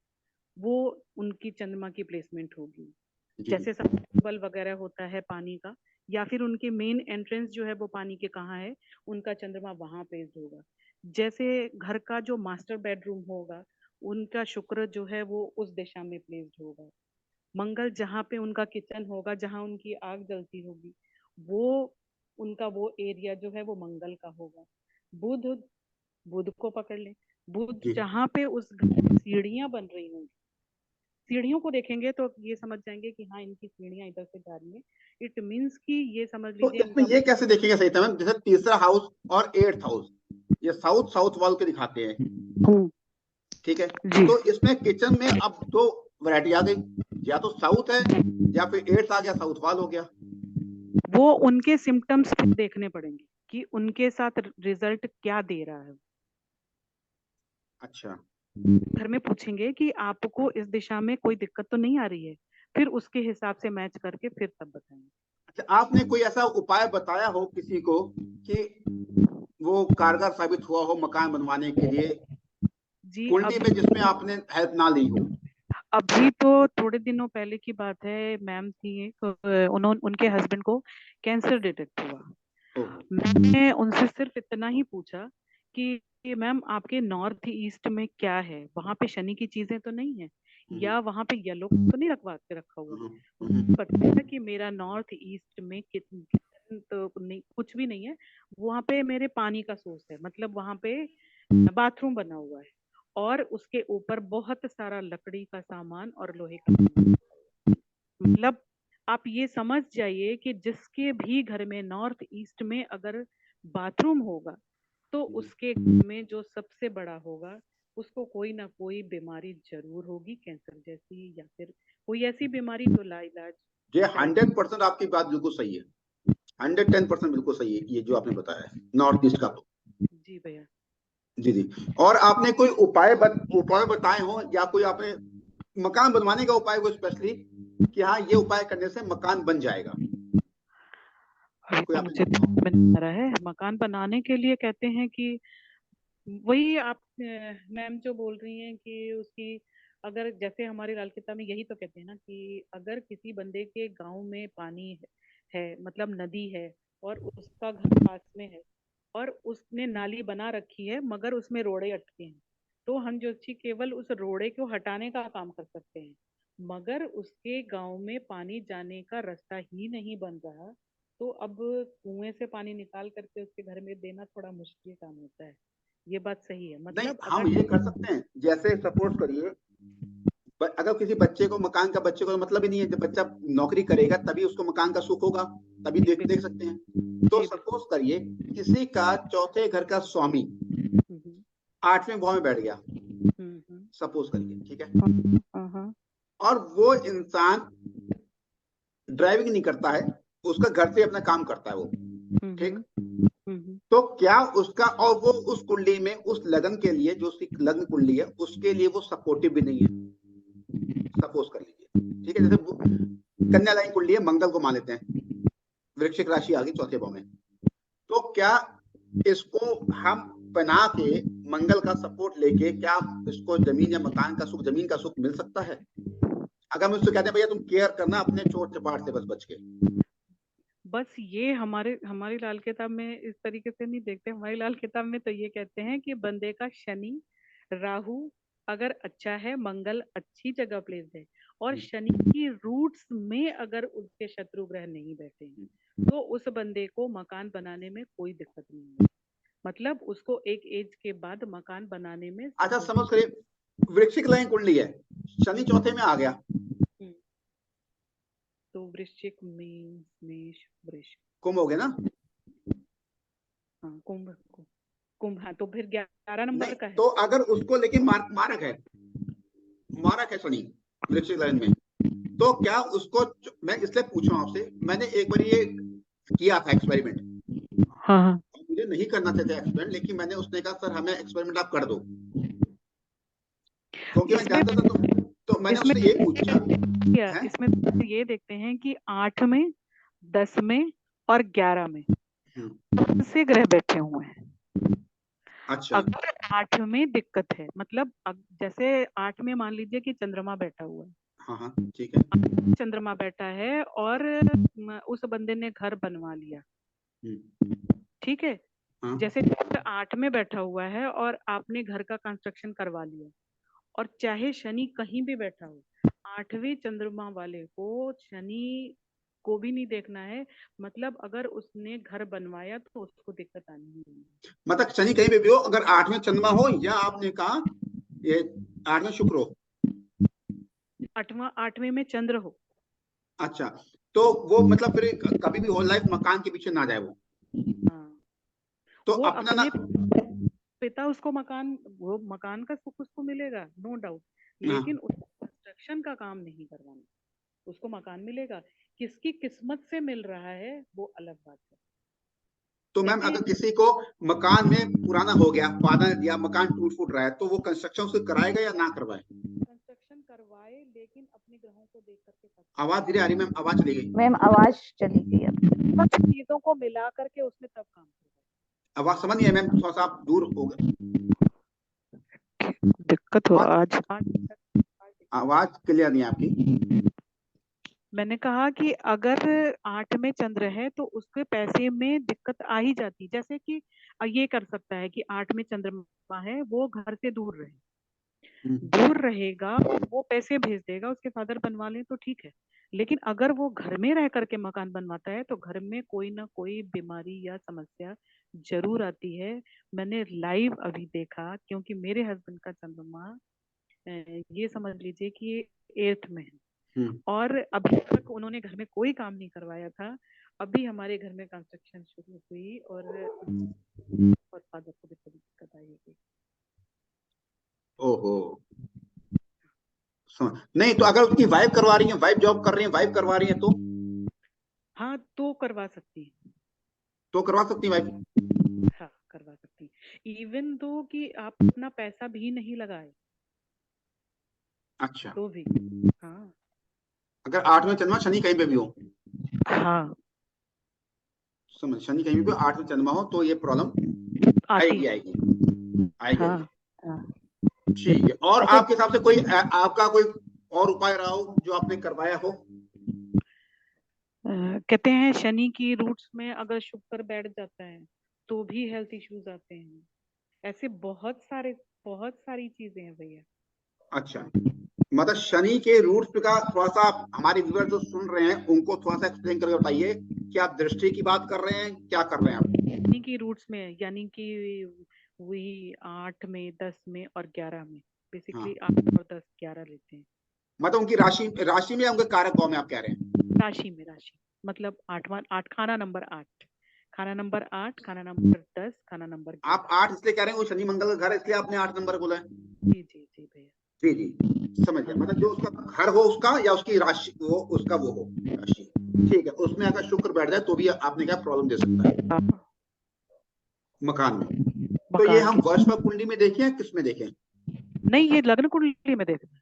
[SPEAKER 3] वो उनकी चंद्रमा की प्लेसमेंट होगी।
[SPEAKER 2] जी
[SPEAKER 3] जैसे सबमर्सिबल वगैरह होता है पानी का, या फिर उनके मेन एंट्रेंस जो है वो पानी के कहाँ है, उनका चंद्रमा वहां प्लेस्ड होगा। जैसे घर का जो मास्टर बेडरूम होगा, उनका शुक्र जो है वो उस दिशा में प्लेस्ड होगा। मंगल जहाँ पे उनका किचन होगा, जहाँ उनकी आग जलती होगी, वो उनका वो एरिया जो है वो मंगल का होगा। बुध, बुध को पकड़ ले, बुध
[SPEAKER 2] जी
[SPEAKER 3] जहाँ पे उस घर में सीढ़ियां बन रही होंगी, सीढ़ियों को देखेंगे तो ये समझ जाएंगे कि हाँ इनकी सीढ़ियां इधर से जा रही है, इट मीन्स कि ये समझ
[SPEAKER 2] तो
[SPEAKER 3] लीजिए
[SPEAKER 2] इसमें
[SPEAKER 3] इनका
[SPEAKER 2] ये कैसे देखेंगे सही था मैम, जैसे तीसरा हाउस और 8th हाउस ये साउथ साउथ वॉल के दिखाते हैं, ठीक है।
[SPEAKER 3] जी
[SPEAKER 2] तो इसमें किचन में अब दो वैरायटी आ गई, या तो साउथ है या फिर 8th आ गया, साउथ वॉल हो गया।
[SPEAKER 3] वो उनके सिम्टम्स देखने पड़ेंगे कि उनके साथ रिजल्ट क्या दे रहा है।
[SPEAKER 2] अच्छा,
[SPEAKER 3] घर में पूछेंगे कि आपको इस दिशा में कोई दिक्कत तो नहीं आ रही है, फिर उसके हिसाब से मैच करके फिर तब बताएंगे।
[SPEAKER 2] अच्छा, आपने कोई ऐसा उपाय बताया हो किसी को कि वो कारगर साबित हुआ हो मकान बनवाने के लिए
[SPEAKER 3] जी
[SPEAKER 2] कुंडली में, जिसमें आपने हेल्प ना ली हो?
[SPEAKER 3] अभी तो थोड़े दिनों पहले की बात है, मैम थी एक, उन्होंने उनके हस्बैंड को कैंसर डिटेक्ट हुआ।
[SPEAKER 2] ओहो,
[SPEAKER 3] मैंने उनसे सिर्फ इतना ही पूछा कि मैम आपके नॉर्थ ईस्ट में क्या है, वहां पे शनि की चीजें तो नहीं है, या वहां पे येलो तो नहीं रखवा के रखा हुआ है? उन्होंने बताया कि मेरा नॉर्थ ईस्ट में किचन तो नहीं, कुछ भी नहीं है, वहां पे मेरे पानी का सोर्स है, मतलब वहां पे बाथरूम बना हुआ है और उसके ऊपर बहुत सारा लकड़ी का सामान और लोहे का सामान। मतलब आप ये समझ जाइए कि जिसके भी घर में नॉर्थ ईस्ट में अगर बाथरूम होगा तो उसके घर में जो सबसे बड़ा होगा उसको कोई ना कोई बीमारी जरूर होगी, कैंसर जैसी या फिर कोई ऐसी बीमारी जो लाइलाज।
[SPEAKER 2] ये 100% आपकी बात बिल्कुल सही है, 110% बिल्कुल सही है ये जो आपने बताया है नॉर्थ ईस्ट का। तो
[SPEAKER 3] जी भैया।
[SPEAKER 2] जी जी, और आपने कोई उपाय बताए हो, या कोई आपने मकान बनवाने का उपाय को स्पेशली कि हाँ ये उपाय करने से मकान बन जाएगा,
[SPEAKER 3] अभी
[SPEAKER 2] कोई
[SPEAKER 3] तो
[SPEAKER 2] आपने
[SPEAKER 3] मुझे समझ नहीं आ रहा है। मकान बनाने के लिए कहते हैं कि वही आप मैम जो बोल रही हैं कि उसकी, अगर जैसे हमारे लाल किताब में यही तो कहते हैं ना कि अगर किसी बंदे के गांव में पानी है मतलब नदी है और उसका घर पास में है और उसने नाली बना रखी है मगर उसमें रोड़े अटके हैं, तो हम जो अच्छी केवल उस रोड़े को हटाने का काम कर सकते हैं, मगर उसके गांव में पानी जाने का रास्ता ही नहीं बन रहा, तो अब कुएं से पानी निकाल करके उसके घर में देना थोड़ा मुश्किल काम होता है। ये बात सही है,
[SPEAKER 2] नहीं
[SPEAKER 3] मतलब
[SPEAKER 2] हम
[SPEAKER 3] अगर
[SPEAKER 2] ये कर सकते हैं, जैसे सपोज करिए अगर किसी बच्चे को मकान का, बच्चे को मतलब ही नहीं है, जब बच्चा नौकरी करेगा तभी उसको मकान का सुख होगा, तभी देख देख सकते हैं। तो
[SPEAKER 3] जी
[SPEAKER 2] सपोज करिए किसी का चौथे घर का स्वामी 8वें भाव में बैठ गया, सपोज करिए, ठीक है, और वो इंसान ड्राइविंग नहीं करता है, उसका घर से अपना काम करता है वो, ठीक, तो क्या उसका, और वो उस कुंडली में उस लगन के लिए, जो उसकी लग्न कुंडली है उसके लिए वो सपोर्टिव भी नहीं है, सपोज कर लीजिए, ठीक है। जैसे कन्या लाइन कुंडली है, मंगल को मान लेते हैं, वृश्चिक राशि आ गई चौथे भाव में, तो क्या इसको हम बना के मंगल का सपोर्ट लेके क्या इसको जमीन या मकान का सुख, जमीन का सुख मिल सकता है? अगर हम उससे कहते हैं भैया तुम केयर करना अपने चोट चपाट से बच के।
[SPEAKER 3] बस ये हमारी लाल किताब में इस तरीके से नहीं देखते। हमारी लाल किताब में तो ये कहते हैं कि बंदे का शनि राहु अगर अच्छा है, मंगल अच्छी जगह प्लेस है और शनि की रूट्स में अगर उसके शत्रु ग्रह नहीं बैठे हैं तो उस बंदे को मकान बनाने में कोई दिक्कत नहीं है, मतलब उसको एक एज के बाद मकान बनाने में।
[SPEAKER 2] अच्छा समझ करिए वृश्चिक लाइन कुंडली है, शनि चौथे में आ गया,
[SPEAKER 3] तो वृश्चिक में मेष वृष
[SPEAKER 2] कुंभ हो गया ना?
[SPEAKER 3] हाँ कुंभ हाँ, तो फिर 11 नंबर
[SPEAKER 2] नहीं
[SPEAKER 3] का है।
[SPEAKER 2] तो अगर उसको लेकिन मारक है शनि वृश्चिक लाइन में, तो क्या उसको, मैं इसलिए पूछ रहा हूँ आपसे, मैंने एक बार ये किया था एक्सपेरिमेंट,
[SPEAKER 3] हाँ
[SPEAKER 2] मुझे नहीं करना चाहिए एक्सपेरिमेंट, लेकिन मैंने उसने कहा सर हमें एक्सपेरिमेंट आप कर दो, क्योंकि मैं जानता था, तो मैंने उससे ये पूछा
[SPEAKER 3] इसमें ये देखते हैं कि 8 में 10 में और 11 में कौन से ग्रह बैठे हुए हैं।
[SPEAKER 2] अच्छा,
[SPEAKER 3] अगर 8 में दिक्कत है, मतलब जैसे 8 में मान लीजिए कि चंद्रमा बैठा हुआ है,
[SPEAKER 2] हाँ ठीक है,
[SPEAKER 3] चंद्रमा बैठा है और उस बंदे ने घर बनवा लिया, ठीक है, जैसे 8 में बैठा हुआ है और आपने घर का कंस्ट्रक्शन करवा लिया, और चाहे शनि कहीं भी बैठा हो, 8वें चंद्रमा वाले को शनि को भी नहीं देखना है, मतलब अगर उसने घर बनवाया तो उसको दिक्कत आनी ही नहीं।
[SPEAKER 2] मतलब शनि कहीं पे भी हो, अगर 8वें चंद्रमा हो, या आपने कहा ये 8वें शुक्र हो,
[SPEAKER 3] 8वें में चंद्र हो।
[SPEAKER 2] अच्छा तो वो मतलब फिर कभी भी होल लाइफ मकान के पीछे ना जाए वो।
[SPEAKER 3] हाँ,
[SPEAKER 2] तो
[SPEAKER 3] वो
[SPEAKER 2] अपना ना
[SPEAKER 3] अपने पिता उसको मकान, वो मकान का सुख उसको मिलेगा, नो डाउट, लेकिन उसको कंस्ट्रक्शन का काम नहीं करवाना। उसको मकान मिलेगा, किसकी किस्मत से मिल रहा है वो अलग बात है।
[SPEAKER 2] तो मैम अगर किसी को मकान में पुराना हो गया, वादा ने दिया, मकान टूट फूट रहा है, तो वो कंस्ट्रक्शन उसको कराएगा या ना करवाए?
[SPEAKER 3] कंस्ट्रक्शन करवाए, लेकिन अपने ग्रहों को देख करके।
[SPEAKER 2] आवाज धीरे आ रही मैम, आवाज चली गई।
[SPEAKER 7] मैम आवाज चली गई अब।
[SPEAKER 3] सब चीजों को मिला करके उसने तब काम करवाए।
[SPEAKER 2] आवाज समझ नहीं है मैम, थोड़ा सा आप दूर हो गए।
[SPEAKER 3] दिक्कत हो आज
[SPEAKER 2] आवाज क्लियर नहीं है आपकी।
[SPEAKER 3] मैंने कहा कि अगर 8 में चंद्र है तो उसके पैसे में दिक्कत आ ही जाती, जैसे कि ये कर सकता है कि 8 में चंद्रमा है, वो घर से दूर रहे, दूर रहेगा, वो पैसे भेज देगा, उसके फादर बनवा लें तो ठीक है। लेकिन अगर वो घर में रह करके मकान बनवाता है तो घर में कोई ना कोई बीमारी या समस्या जरूर आती है। मैंने लाइव अभी देखा, क्योंकि मेरे हस्बैंड का चंद्रमा ये समझ लीजिए कि 8th में है, और अभी तक उन्होंने घर में कोई काम नहीं करवाया था। अभी हमारे घर में कंस्ट्रक्शन शुरू हुई और फादर को भी थोड़ी दिक्कत आई थी।
[SPEAKER 2] ओहो, नहीं तो अगर उसकी वाइफ करवा रही है, वाइफ जॉब कर रही है, वाइफ करवा रही है, तो
[SPEAKER 3] हाँ, तो करवा सकती है,
[SPEAKER 2] तो करवा सकती है वाइफ।
[SPEAKER 3] हाँ करवा सकती है, इवन दो कि आप अपना पैसा भी नहीं लगाए
[SPEAKER 2] अच्छा,
[SPEAKER 3] तो भी। हाँ,
[SPEAKER 2] अगर 8 में चंद्रमा शनि कहीं पे भी हो,
[SPEAKER 3] हाँ
[SPEAKER 2] समझ, शनि कहीं पे 8 में चंद्रमा हो तो ये प्रॉब्लम आएगी आएगी आएगी।
[SPEAKER 3] हाँ, हाँ।
[SPEAKER 2] ठीक है। और आपके हिसाब से कोई आपका कोई और उपाय रहा हो जो आपने करवाया हो?
[SPEAKER 3] कहते हैं शनि की रूट्स में अगर शुक्र बैठ जाता है तो भी हेल्थ इश्यूज आते हैं। ऐसे बहुत सारी चीजें हैं भैया।
[SPEAKER 2] अच्छा, मतलब शनि के रूट्स का थोड़ा सा हमारे व्यूअर जो सुन रहे हैं उनको थोड़ा सा एक्सप्लेन करके बताइए कि आप दृष्टि की बात कर रहे हैं, क्या कर रहे हैं आप?
[SPEAKER 3] शनि की रूट्स में, यानी कि वही 8 में, 10 में और 11 में, बेसिकली 8 और 10 11 लेते हैं।
[SPEAKER 2] मतलब उनकी राशि में या उनके कारक भाव में आप कह रहे हैं?
[SPEAKER 3] राशि मतलब 8 खाना नंबर 8, खाना नंबर 8, खाना नंबर 10, खाना नंबर 11।
[SPEAKER 2] आप 8 इसलिए कह रहे हैं वो शनि मंगल का घर है, इसलिए आपने 8 नंबर बोला है?
[SPEAKER 3] जी जी जी भैया,
[SPEAKER 2] जी जी समझ गया। मतलब जो उसका घर हो उसका, या उसकी राशि वो उसका वो हो राशि, ठीक है, उसमें अगर शुक्र बैठ जाए तो भी आपने क्या प्रॉब्लम दे सकता है मकान में। तो ये हम वर्ष में कुंडली में देखें या किस में देखें?
[SPEAKER 3] नहीं, ये लग्न कुंडली में देखना है,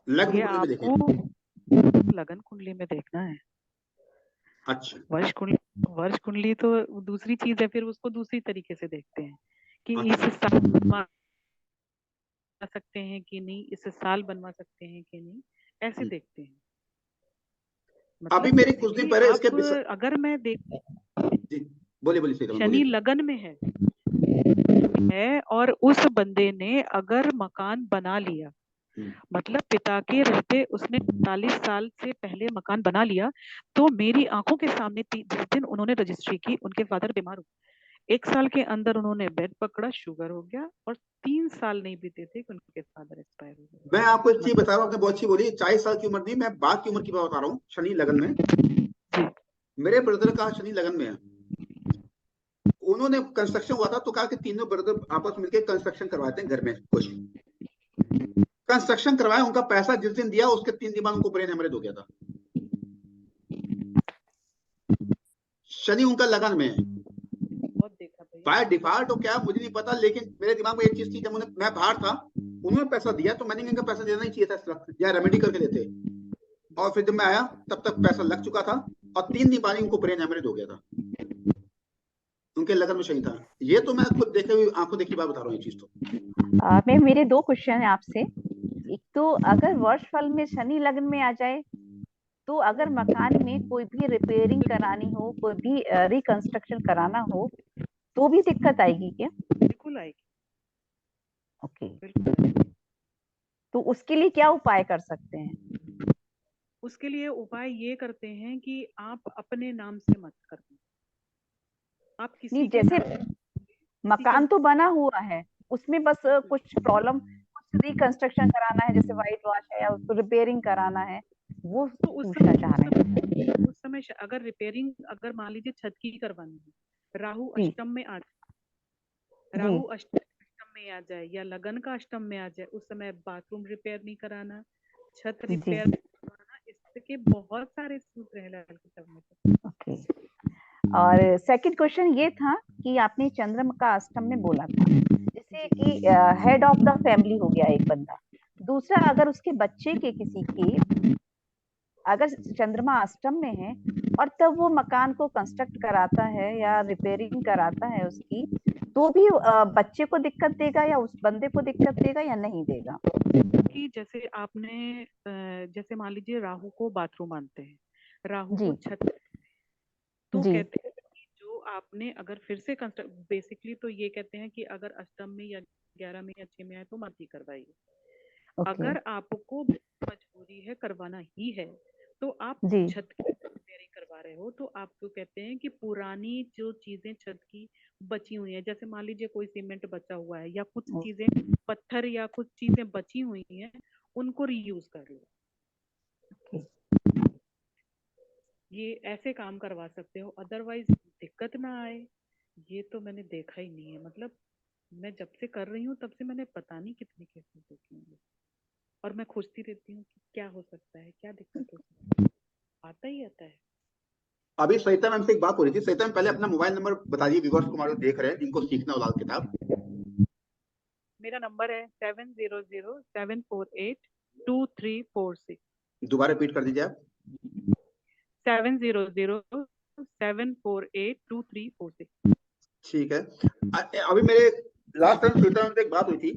[SPEAKER 2] लग्न
[SPEAKER 3] ये
[SPEAKER 2] कुंडली में देखें।
[SPEAKER 3] आपको लगन कुंडली में देखना है।
[SPEAKER 2] अच्छा,
[SPEAKER 3] वर्ष कुंडली तो दूसरी चीज है, फिर उसको दूसरी तरीके से देखते हैं कि इस साल बनवा सकते हैं कि नहीं, इस साल बनवा सकते हैं कि नहीं, ऐसे देखते हैं। मतलब
[SPEAKER 2] अभी मेरे कुछ दिन पहले इसके
[SPEAKER 3] अगर मैं देख,
[SPEAKER 2] बोलिए
[SPEAKER 3] शनि लगन में है और उस बंदे ने अगर मकान बना लिया, मतलब पिता के रहते उसने 45 साल से पहले मकान बना लिया, तो मेरी आंखों के सामने जिस दिन उन्होंने रजिस्ट्री की, उनके फादर बीमार हुए, 1 साल के अंदर उन्होंने बेड पकड़ा, शुगर हो गया, और 3 साल नहीं बीते थे कि उनके फादर एक्सपायर हो गए।
[SPEAKER 2] मैं आपको एक चीज बता रहा हूँ, आपने बहुत अच्छी बोली, 40 साल की उम्र नहीं, मैं बात की उम्र की बात बता रहा हूँ। शनि लगन में मेरे ब्रदर का शनि लगन में है, उन्होंने कंस्ट्रक्शन हुआ था तो कहा कि तीनों ब्रदर आपस मिलकर कंस्ट्रक्शन करवाते हैं घर में, कुछ कंस्ट्रक्शन करवाया, उनका पैसा जिस दिन दिया उसके 3 दिन बाद उनको ब्रेन हेमरेज हो गया था। शनि उनका लगन में है, बाय डिफॉल्ट हो क्या मुझे नहीं पता, लेकिन मेरे दिमाग में एक चीज थी, जब मैं बाहर था उन्होंने पैसा दिया तो मैंने इनका पैसा देना ही चाहिए था, या रेमेडी करके देते, और फिर जब मैं आया तब तक पैसा लग चुका था और 3 दिन बाद उनको ब्रेन हेमरेज हो गया था, उनके लगन में शनि था। ये तो मैं खुद देखे हुए आंखों देखी बात बता रहा हूँ ये चीज। तो
[SPEAKER 7] मैं मेरे 2 क्वेश्चन है आपसे। एक तो अगर वर्ष फल में शनि लग्न में आ जाए तो अगर मकान में कोई भी रिपेयरिंग करानी हो, कोई भी रिकंस्ट्रक्शन कराना हो तो भी दिक्कत आएगी क्या?
[SPEAKER 3] बिल्कुल आएगी।
[SPEAKER 7] ओके, तो उसके लिए क्या उपाय कर सकते हैं?
[SPEAKER 3] उसके लिए उपाय ये करते हैं कि आप अपने नाम से मत करना, आप किसी के
[SPEAKER 7] जैसे
[SPEAKER 3] नाम,
[SPEAKER 7] मकान तो बना हुआ है, उसमें बस कुछ प्रॉब्लम, कुछ रिकंस्ट्रक्शन कराना है, जैसे व्हाइट वॉश है या उसको रिपेयरिंग कराना है, वो
[SPEAKER 3] तो उस
[SPEAKER 7] पूछना
[SPEAKER 3] समय
[SPEAKER 7] चाह रहे हैं।
[SPEAKER 3] उस समय अगर रिपेयरिंग अगर मान लीजिए छत की करवानी है, राहु
[SPEAKER 7] जी
[SPEAKER 3] अष्टम में आ
[SPEAKER 7] जी
[SPEAKER 3] राहु अष्टम में आ जाए या लगन का अष्टम में आ जाए, उस समय बाथरूम रिपेयर नहीं कराना, छत
[SPEAKER 7] जी
[SPEAKER 3] रिपेयर नहीं करवाना, इसके बहुत सारे सूत्र हैं ललित तंत्र में।
[SPEAKER 7] ओके। और सेकंड क्वेश्चन ये था कि आपने चंद्रमा का अष्टम में बोला था, जैसे कि हेड ऑफ द फैमिली हो गया एक बंदा, दूसरा अगर उसके बच्चे के किसी की अगर चंद्रमा अष्टम में है और तब वो मकान को कंस्ट्रक्ट कराता है या रिपेयरिंग कराता है उसकी, तो भी बच्चे को दिक्कत देगा या उस बंदे को दिक्कत देगा या नहीं देगा?
[SPEAKER 3] कि जैसे आपने जैसे मान लीजिए राहु को बाथरूम मानते हैं, राहु
[SPEAKER 7] जी
[SPEAKER 3] को छत, तो
[SPEAKER 7] जी
[SPEAKER 3] कहते हैं कि जो आपने अगर फिर से कंस्ट्रक्ट, बेसिकली तो ये कहते हैं कि अगर अष्टम में या 11 में या 6 में आए तो मत ही करवाइए।
[SPEAKER 7] ओके
[SPEAKER 3] अगर आपको मजबूरी है, करवाना ही है, तो आप
[SPEAKER 7] जी
[SPEAKER 3] छत की रिपेयरिंग करवा रहे हो, तो आपको कहते हैं कि पुरानी जो चीजें छत की बची हुई हैं, जैसे मान लीजिए कोई सीमेंट बचा हुआ है या कुछ चीजें पत्थर या कुछ चीजें बची हुई हैं, उनको रीयूज कर लो। ये ऐसे काम करवा सकते हो, अदरवाइज दिक्कत ना आए। ये तो मैंने देखा ही नहीं है, मतलब मैं जब से कर रही हूँ तब से मैंने पता नहीं कितने केसेस देखे होंगे, और मैं खोजती रहती हूँ कि क्या हो सकता है, क्या दिक्कत हो सकती है, आता ही आता है।
[SPEAKER 2] अभी सविता मैम से एक बात हो रही थी। सविता मैम, पहले अपना मोबाइल नंबर बता दीजिए व्यूअर्स को, हमारे देख रहे हैं जिनको सीखना हो लाल किताब।
[SPEAKER 3] मेरा नंबर है 7007482346।
[SPEAKER 2] दोबारा रिपीट कर दीजिए आप।
[SPEAKER 3] 7007482346।
[SPEAKER 2] ठीक है। अभी मेरे लास्ट टाइम सविता मैम से एक बात हुई थी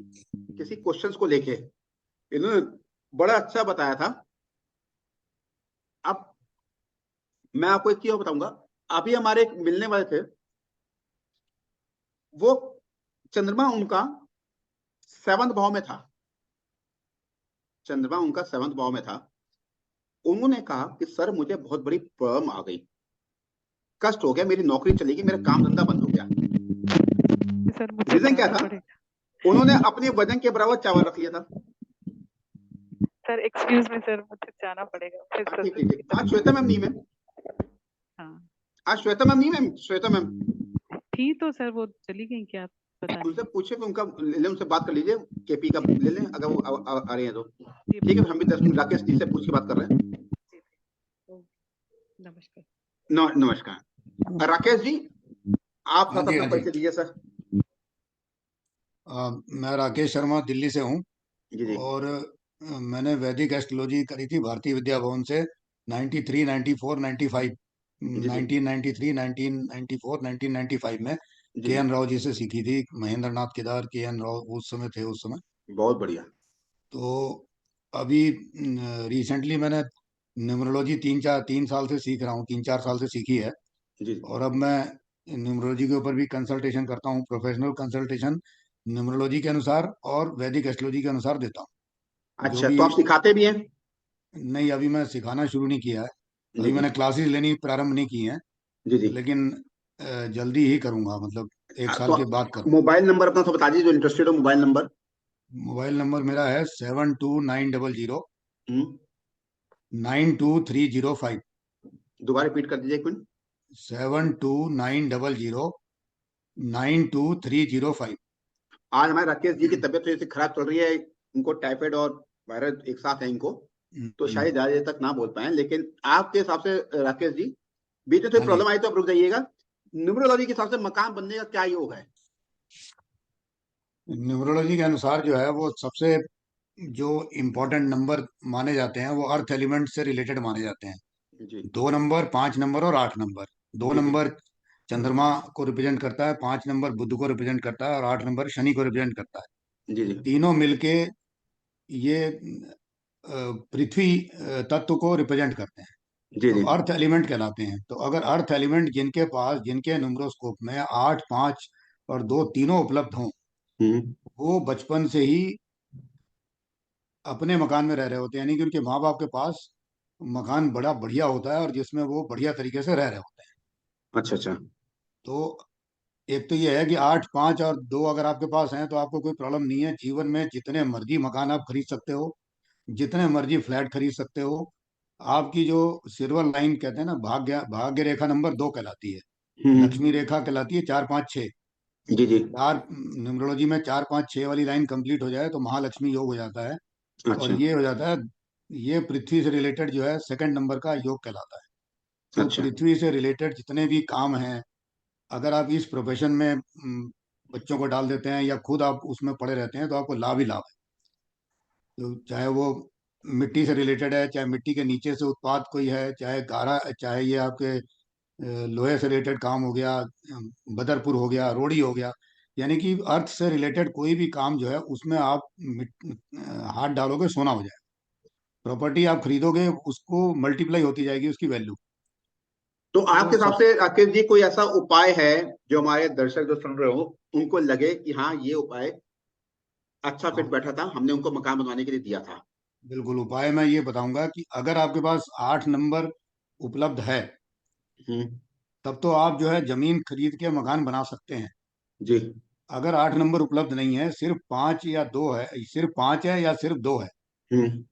[SPEAKER 2] किसी क्वेश्चंस को लेके, इन्होंने बड़ा अच्छा बताया था। अब मैं आपको एक चीज और बताऊंगा। अभी हमारे एक मिलने वाले थे, वो चंद्रमा उनका 7th भाव में था, चंद्रमा उनका 7th भाव में था। उन्होंने कहा कि सर मुझे बहुत बड़ी प्रॉब्लम आ गई, कष्ट हो गया, मेरी नौकरी चलेगी, मेरा काम धंधा बंद हो गया।
[SPEAKER 3] सर मुझे
[SPEAKER 2] रीजन क्या
[SPEAKER 3] जाना
[SPEAKER 2] था?
[SPEAKER 3] पड़ेगा।
[SPEAKER 2] उन्होंने अपने वजन के बराबर चावल रख लिया था।
[SPEAKER 3] सर एक्सक्यूज मी सर, मुझे जाना पड़ेगा फिर
[SPEAKER 2] हाँ,
[SPEAKER 3] सर
[SPEAKER 2] ठीक ठीक ठीक। आज श्वेता मैम नहीं, मैम
[SPEAKER 3] हाँ
[SPEAKER 2] आज श्वेता मैम नहीं, मैम श्वेता मैम,
[SPEAKER 3] थी तो सर वो चली गई क्या, पता
[SPEAKER 2] उनसे
[SPEAKER 3] नहीं।
[SPEAKER 2] पूछे कि उनका ले लें, उनसे बात कर लीजिए, केपी का ले लें अगर वो आ रही है तो।
[SPEAKER 3] जी
[SPEAKER 2] ठीक है, हम भी 10 मिनट राकेश जी से पूछ के बात कर रहे हैं।
[SPEAKER 3] जी, नमस्कार।
[SPEAKER 2] नमस्कार राकेश जी, आप
[SPEAKER 1] हाँ
[SPEAKER 2] साथ
[SPEAKER 1] जी,
[SPEAKER 2] अपना
[SPEAKER 1] हाँ जी।
[SPEAKER 2] परिचय दीजिए सर।
[SPEAKER 1] मैं राकेश शर्मा दिल्ली से हूँ।
[SPEAKER 2] जी जी
[SPEAKER 1] और मैंने वैदिक एस्ट्रोलॉजी करी थी भारतीय विद्या भवन से 93, 94, 95,
[SPEAKER 2] जी जी
[SPEAKER 1] 1993, 1994, 1995 में
[SPEAKER 2] जी
[SPEAKER 1] के
[SPEAKER 2] जी,
[SPEAKER 1] एन राव जी से सीखी थी। महेंद्र नाथ केदार, के एन राव उस समय थे उस समय।
[SPEAKER 2] बहुत बढ़िया।
[SPEAKER 1] तो अभी रिसेंटली मैंने न्यूमरोलॉजी 3 साल से सीख रहा हूँ, 3-4 साल से सीखी है।
[SPEAKER 2] जी
[SPEAKER 1] और अब मैं न्यूमरोलॉजी के ऊपर भी कंसल्टेशन करता हूँ, प्रोफेशनल कंसल्टेशन न्यूमरोलॉजी के अनुसार और वैदिक एस्ट्रोलॉजी के अनुसार देता हूँ। जो
[SPEAKER 2] अच्छा,
[SPEAKER 1] भी
[SPEAKER 2] तो आप सिखाते भी हैं?
[SPEAKER 1] नहीं, अभी मैं सिखाना शुरू नहीं किया है।
[SPEAKER 2] जी
[SPEAKER 1] अभी
[SPEAKER 2] जी
[SPEAKER 1] मैंने क्लासेस लेनी प्रारंभ नहीं की हैं,
[SPEAKER 2] जी जी।
[SPEAKER 1] लेकिन जल्दी ही करूंगा, मतलब 1 साल
[SPEAKER 2] तो
[SPEAKER 1] के बाद करूंगा।
[SPEAKER 2] मोबाइल नंबर अपना तो बता दीजिए, जो इंटरेस्टेड हो, मोबाइल नंबर।
[SPEAKER 1] मोबाइल नंबर मेरा है 7290092305।
[SPEAKER 2] हम्म, दोबारा रिपीट कर दीजिए एक मिनट।
[SPEAKER 1] 7290092305।
[SPEAKER 2] आज हमारे राकेश जी की तबीयत थोड़ी सी खराब चल रही है, उनको टाइफाइड और वायरल एक साथ है इनको, तो शायद ज्यादा देर तक ना बोल पाए। लेकिन आपके हिसाब से राकेश जी, बीच में थोड़ी
[SPEAKER 1] हाँ जी।
[SPEAKER 2] प्रॉब्लम आई तो आप रुक जाइएगा। न्यूमरोलॉजी के हिसाब से मकान बनने का क्या योग है?
[SPEAKER 1] न्यूमरोलॉजी के अनुसार जो है वो सबसे जो इम्पोर्टेंट नंबर माने जाते हैं वो अर्थ एलिमेंट से रिलेटेड माने जाते हैं।
[SPEAKER 2] जी
[SPEAKER 1] 2 नंबर, 5 नंबर और 8 नंबर। दो
[SPEAKER 2] जी जी
[SPEAKER 1] नंबर चंद्रमा को रिप्रेजेंट करता है, 5 नंबर बुध को रिप्रेजेंट करता है और 8 नंबर शनि को रिप्रेजेंट करता है।
[SPEAKER 2] जी जी
[SPEAKER 1] तीनों मिलके ये पृथ्वी तत्व को रिप्रेजेंट करते हैं,
[SPEAKER 2] जी
[SPEAKER 1] तो
[SPEAKER 2] जी
[SPEAKER 1] अर्थ एलिमेंट कहलाते हैं। तो अगर अर्थ एलिमेंट जिनके पास, जिनके न्यूमरोस्कोप में 8, 5 और 2 तीनों उपलब्ध हों,
[SPEAKER 2] हम्म
[SPEAKER 1] वो बचपन से ही अपने मकान में रह रहे होते हैं, यानी कि उनके माँ बाप के पास मकान बड़ा बढ़िया होता है और जिसमें वो बढ़िया तरीके से रह रहे होते हैं।
[SPEAKER 2] अच्छा अच्छा।
[SPEAKER 1] तो एक तो ये है कि 8, 5 और 2 अगर आपके पास हैं तो आपको कोई प्रॉब्लम नहीं है। जीवन में जितने मर्जी मकान आप खरीद सकते हो, जितने मर्जी फ्लैट खरीद सकते हो, आपकी जो सिल्वर लाइन कहते हैं ना, भाग्य रेखा नंबर 2 कहलाती है, लक्ष्मी रेखा कहलाती है 4 5 6।
[SPEAKER 2] जी जी।
[SPEAKER 1] चार, न्यूमरोलॉजी में 4 5 6 वाली लाइन कंप्लीट हो जाए तो महालक्ष्मी योग हो जाता है। और
[SPEAKER 2] अच्छा
[SPEAKER 1] ये हो जाता है, ये पृथ्वी से रिलेटेड जो है सेकंड नंबर का योग कहलाता है। तो
[SPEAKER 2] अच्छा।
[SPEAKER 1] पृथ्वी से रिलेटेड जितने भी काम हैं, अगर आप इस प्रोफेशन में बच्चों को डाल देते हैं या खुद आप उसमें पड़े रहते हैं तो आपको लाभ ही लाभ है। तो चाहे वो मिट्टी से रिलेटेड है, चाहे मिट्टी के नीचे से उत्पाद कोई है, चाहे गारा, चाहे ये आपके लोहे से रिलेटेड काम हो गया, बदरपुर हो गया, रोड़ी हो गया, यानी कि अर्थ से रिलेटेड कोई भी काम जो है उसमें आप हाथ डालोगे सोना हो जाए। प्रॉपर्टी आप खरीदोगे उसको मल्टीप्लाई होती जाएगी उसकी वैल्यू।
[SPEAKER 2] तो
[SPEAKER 1] तो
[SPEAKER 2] आपके हिसाब
[SPEAKER 1] सब
[SPEAKER 2] से राकेश जी कोई ऐसा उपाय है जो हमारे दर्शक जो सुन रहे हो उनको लगे कि हाँ ये उपाय अच्छा फिट
[SPEAKER 1] हाँ,
[SPEAKER 2] बैठा था, हमने उनको मकान बनवाने के लिए दिया था?
[SPEAKER 1] बिल्कुल उपाय मैं ये बताऊंगा कि अगर आपके पास 8 नंबर उपलब्ध है,
[SPEAKER 2] हम्म।
[SPEAKER 1] तब तो आप जो है जमीन खरीद के मकान बना सकते हैं।
[SPEAKER 2] जी।
[SPEAKER 1] अगर 8 नंबर उपलब्ध नहीं है, सिर्फ 5 या 2 है, सिर्फ 5 है या सिर्फ 2 है,
[SPEAKER 2] हम्म।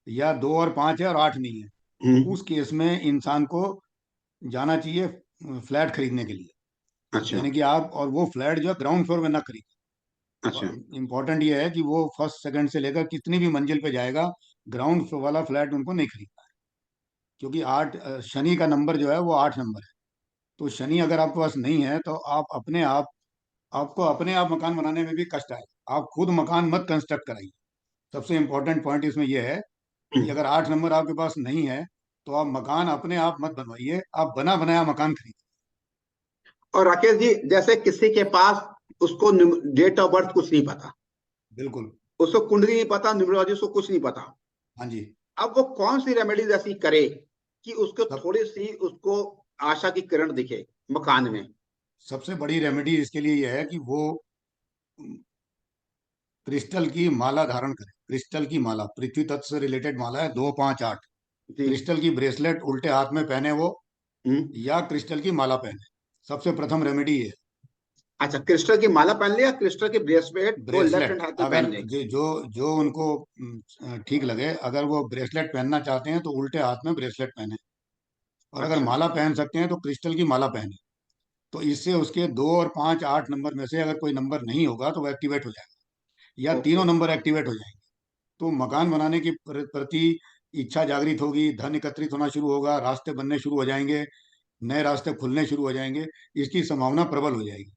[SPEAKER 1] या 2 और 5 है और 8 नहीं है, तो
[SPEAKER 2] हम्म।
[SPEAKER 1] उस केस में इंसान को जाना चाहिए फ्लैट खरीदने के लिए।
[SPEAKER 2] अच्छा।
[SPEAKER 1] यानी कि आप, और वो फ्लैट जो है ग्राउंड फ्लोर में ना
[SPEAKER 2] अच्छा।
[SPEAKER 1] खरीदे। इंपॉर्टेंट ये है कि वो फर्स्ट सेकंड से लेकर कितनी भी मंजिल पे जाएगा, ग्राउंड फ्लोर वाला फ्लैट उनको नहीं खरीदना है। क्योंकि शनि का नंबर जो है वो 8 नंबर है। तो शनि अगर आपके पास नहीं है तो आपको अपने आप मकान बनाने में भी कष्ट आएगा। आप खुद मकान मत कंस्ट्रक्ट कराइए। सबसे इंपॉर्टेंट पॉइंट इसमें यह है कि
[SPEAKER 2] हम्म।
[SPEAKER 1] अगर 8 नंबर आपके पास नहीं है तो आप मकान अपने आप मत बनवाइए, आप बना बनाया मकान खरीदिए।
[SPEAKER 2] और राकेश जी जैसे किसी के पास उसको डेट ऑफ बर्थ कुछ नहीं पता,
[SPEAKER 1] बिल्कुल।
[SPEAKER 2] उसको कुंडली नहीं पता, न्यूमरोलॉजी उसको कुछ नहीं पता,
[SPEAKER 1] हाँ जी।
[SPEAKER 2] अब वो कौन सी रेमेडीज ऐसी करे कि उसको
[SPEAKER 1] सब
[SPEAKER 2] थोड़ी सी उसको आशा की किरण दिखे मकान में?
[SPEAKER 1] सबसे बड़ी रेमेडी इसके लिए यह है कि वो क्रिस्टल की माला धारण करें। क्रिस्टल की माला, पृथ्वी तत्व से रिलेटेड माला है, 2 5 8।
[SPEAKER 2] जी।
[SPEAKER 1] क्रिस्टल की ब्रेसलेट उल्टे हाथ में पहने वो,
[SPEAKER 2] हम्म।
[SPEAKER 1] या क्रिस्टल की माला पहने। सबसे प्रथम रेमेडी ये है।
[SPEAKER 2] अच्छा, क्रिस्टल की माला पहन ले या क्रिस्टल की ब्रेसलेट वो लेफ्ट
[SPEAKER 1] ब्रेसलेट,
[SPEAKER 2] हैंड हाथ में
[SPEAKER 1] अगर
[SPEAKER 2] पहन ले?
[SPEAKER 1] जो उनको ठीक लगे, अगर वो ब्रेसलेट पहनना चाहते हैं तो उल्टे हाथ में ब्रेसलेट पहने, और अगर
[SPEAKER 2] अच्छा।
[SPEAKER 1] माला पहन सकते हैं तो क्रिस्टल की माला पहने। तो इससे उसके 2 और 5 8 नंबर में से अगर कोई नंबर नहीं होगा तो वो एक्टिवेट हो जाएगा, या
[SPEAKER 2] ओके।
[SPEAKER 1] तीनों नंबर एक्टिवेट हो जाएंगे। तो मकान बनाने की प्रति इच्छा जागृत होगी, धन एकत्रित होना शुरू होगा, रास्ते बनने शुरू हो जाएंगे, नए रास्ते खुलने शुरू हो जाएंगे, इसकी संभावना प्रबल हो जाएगी।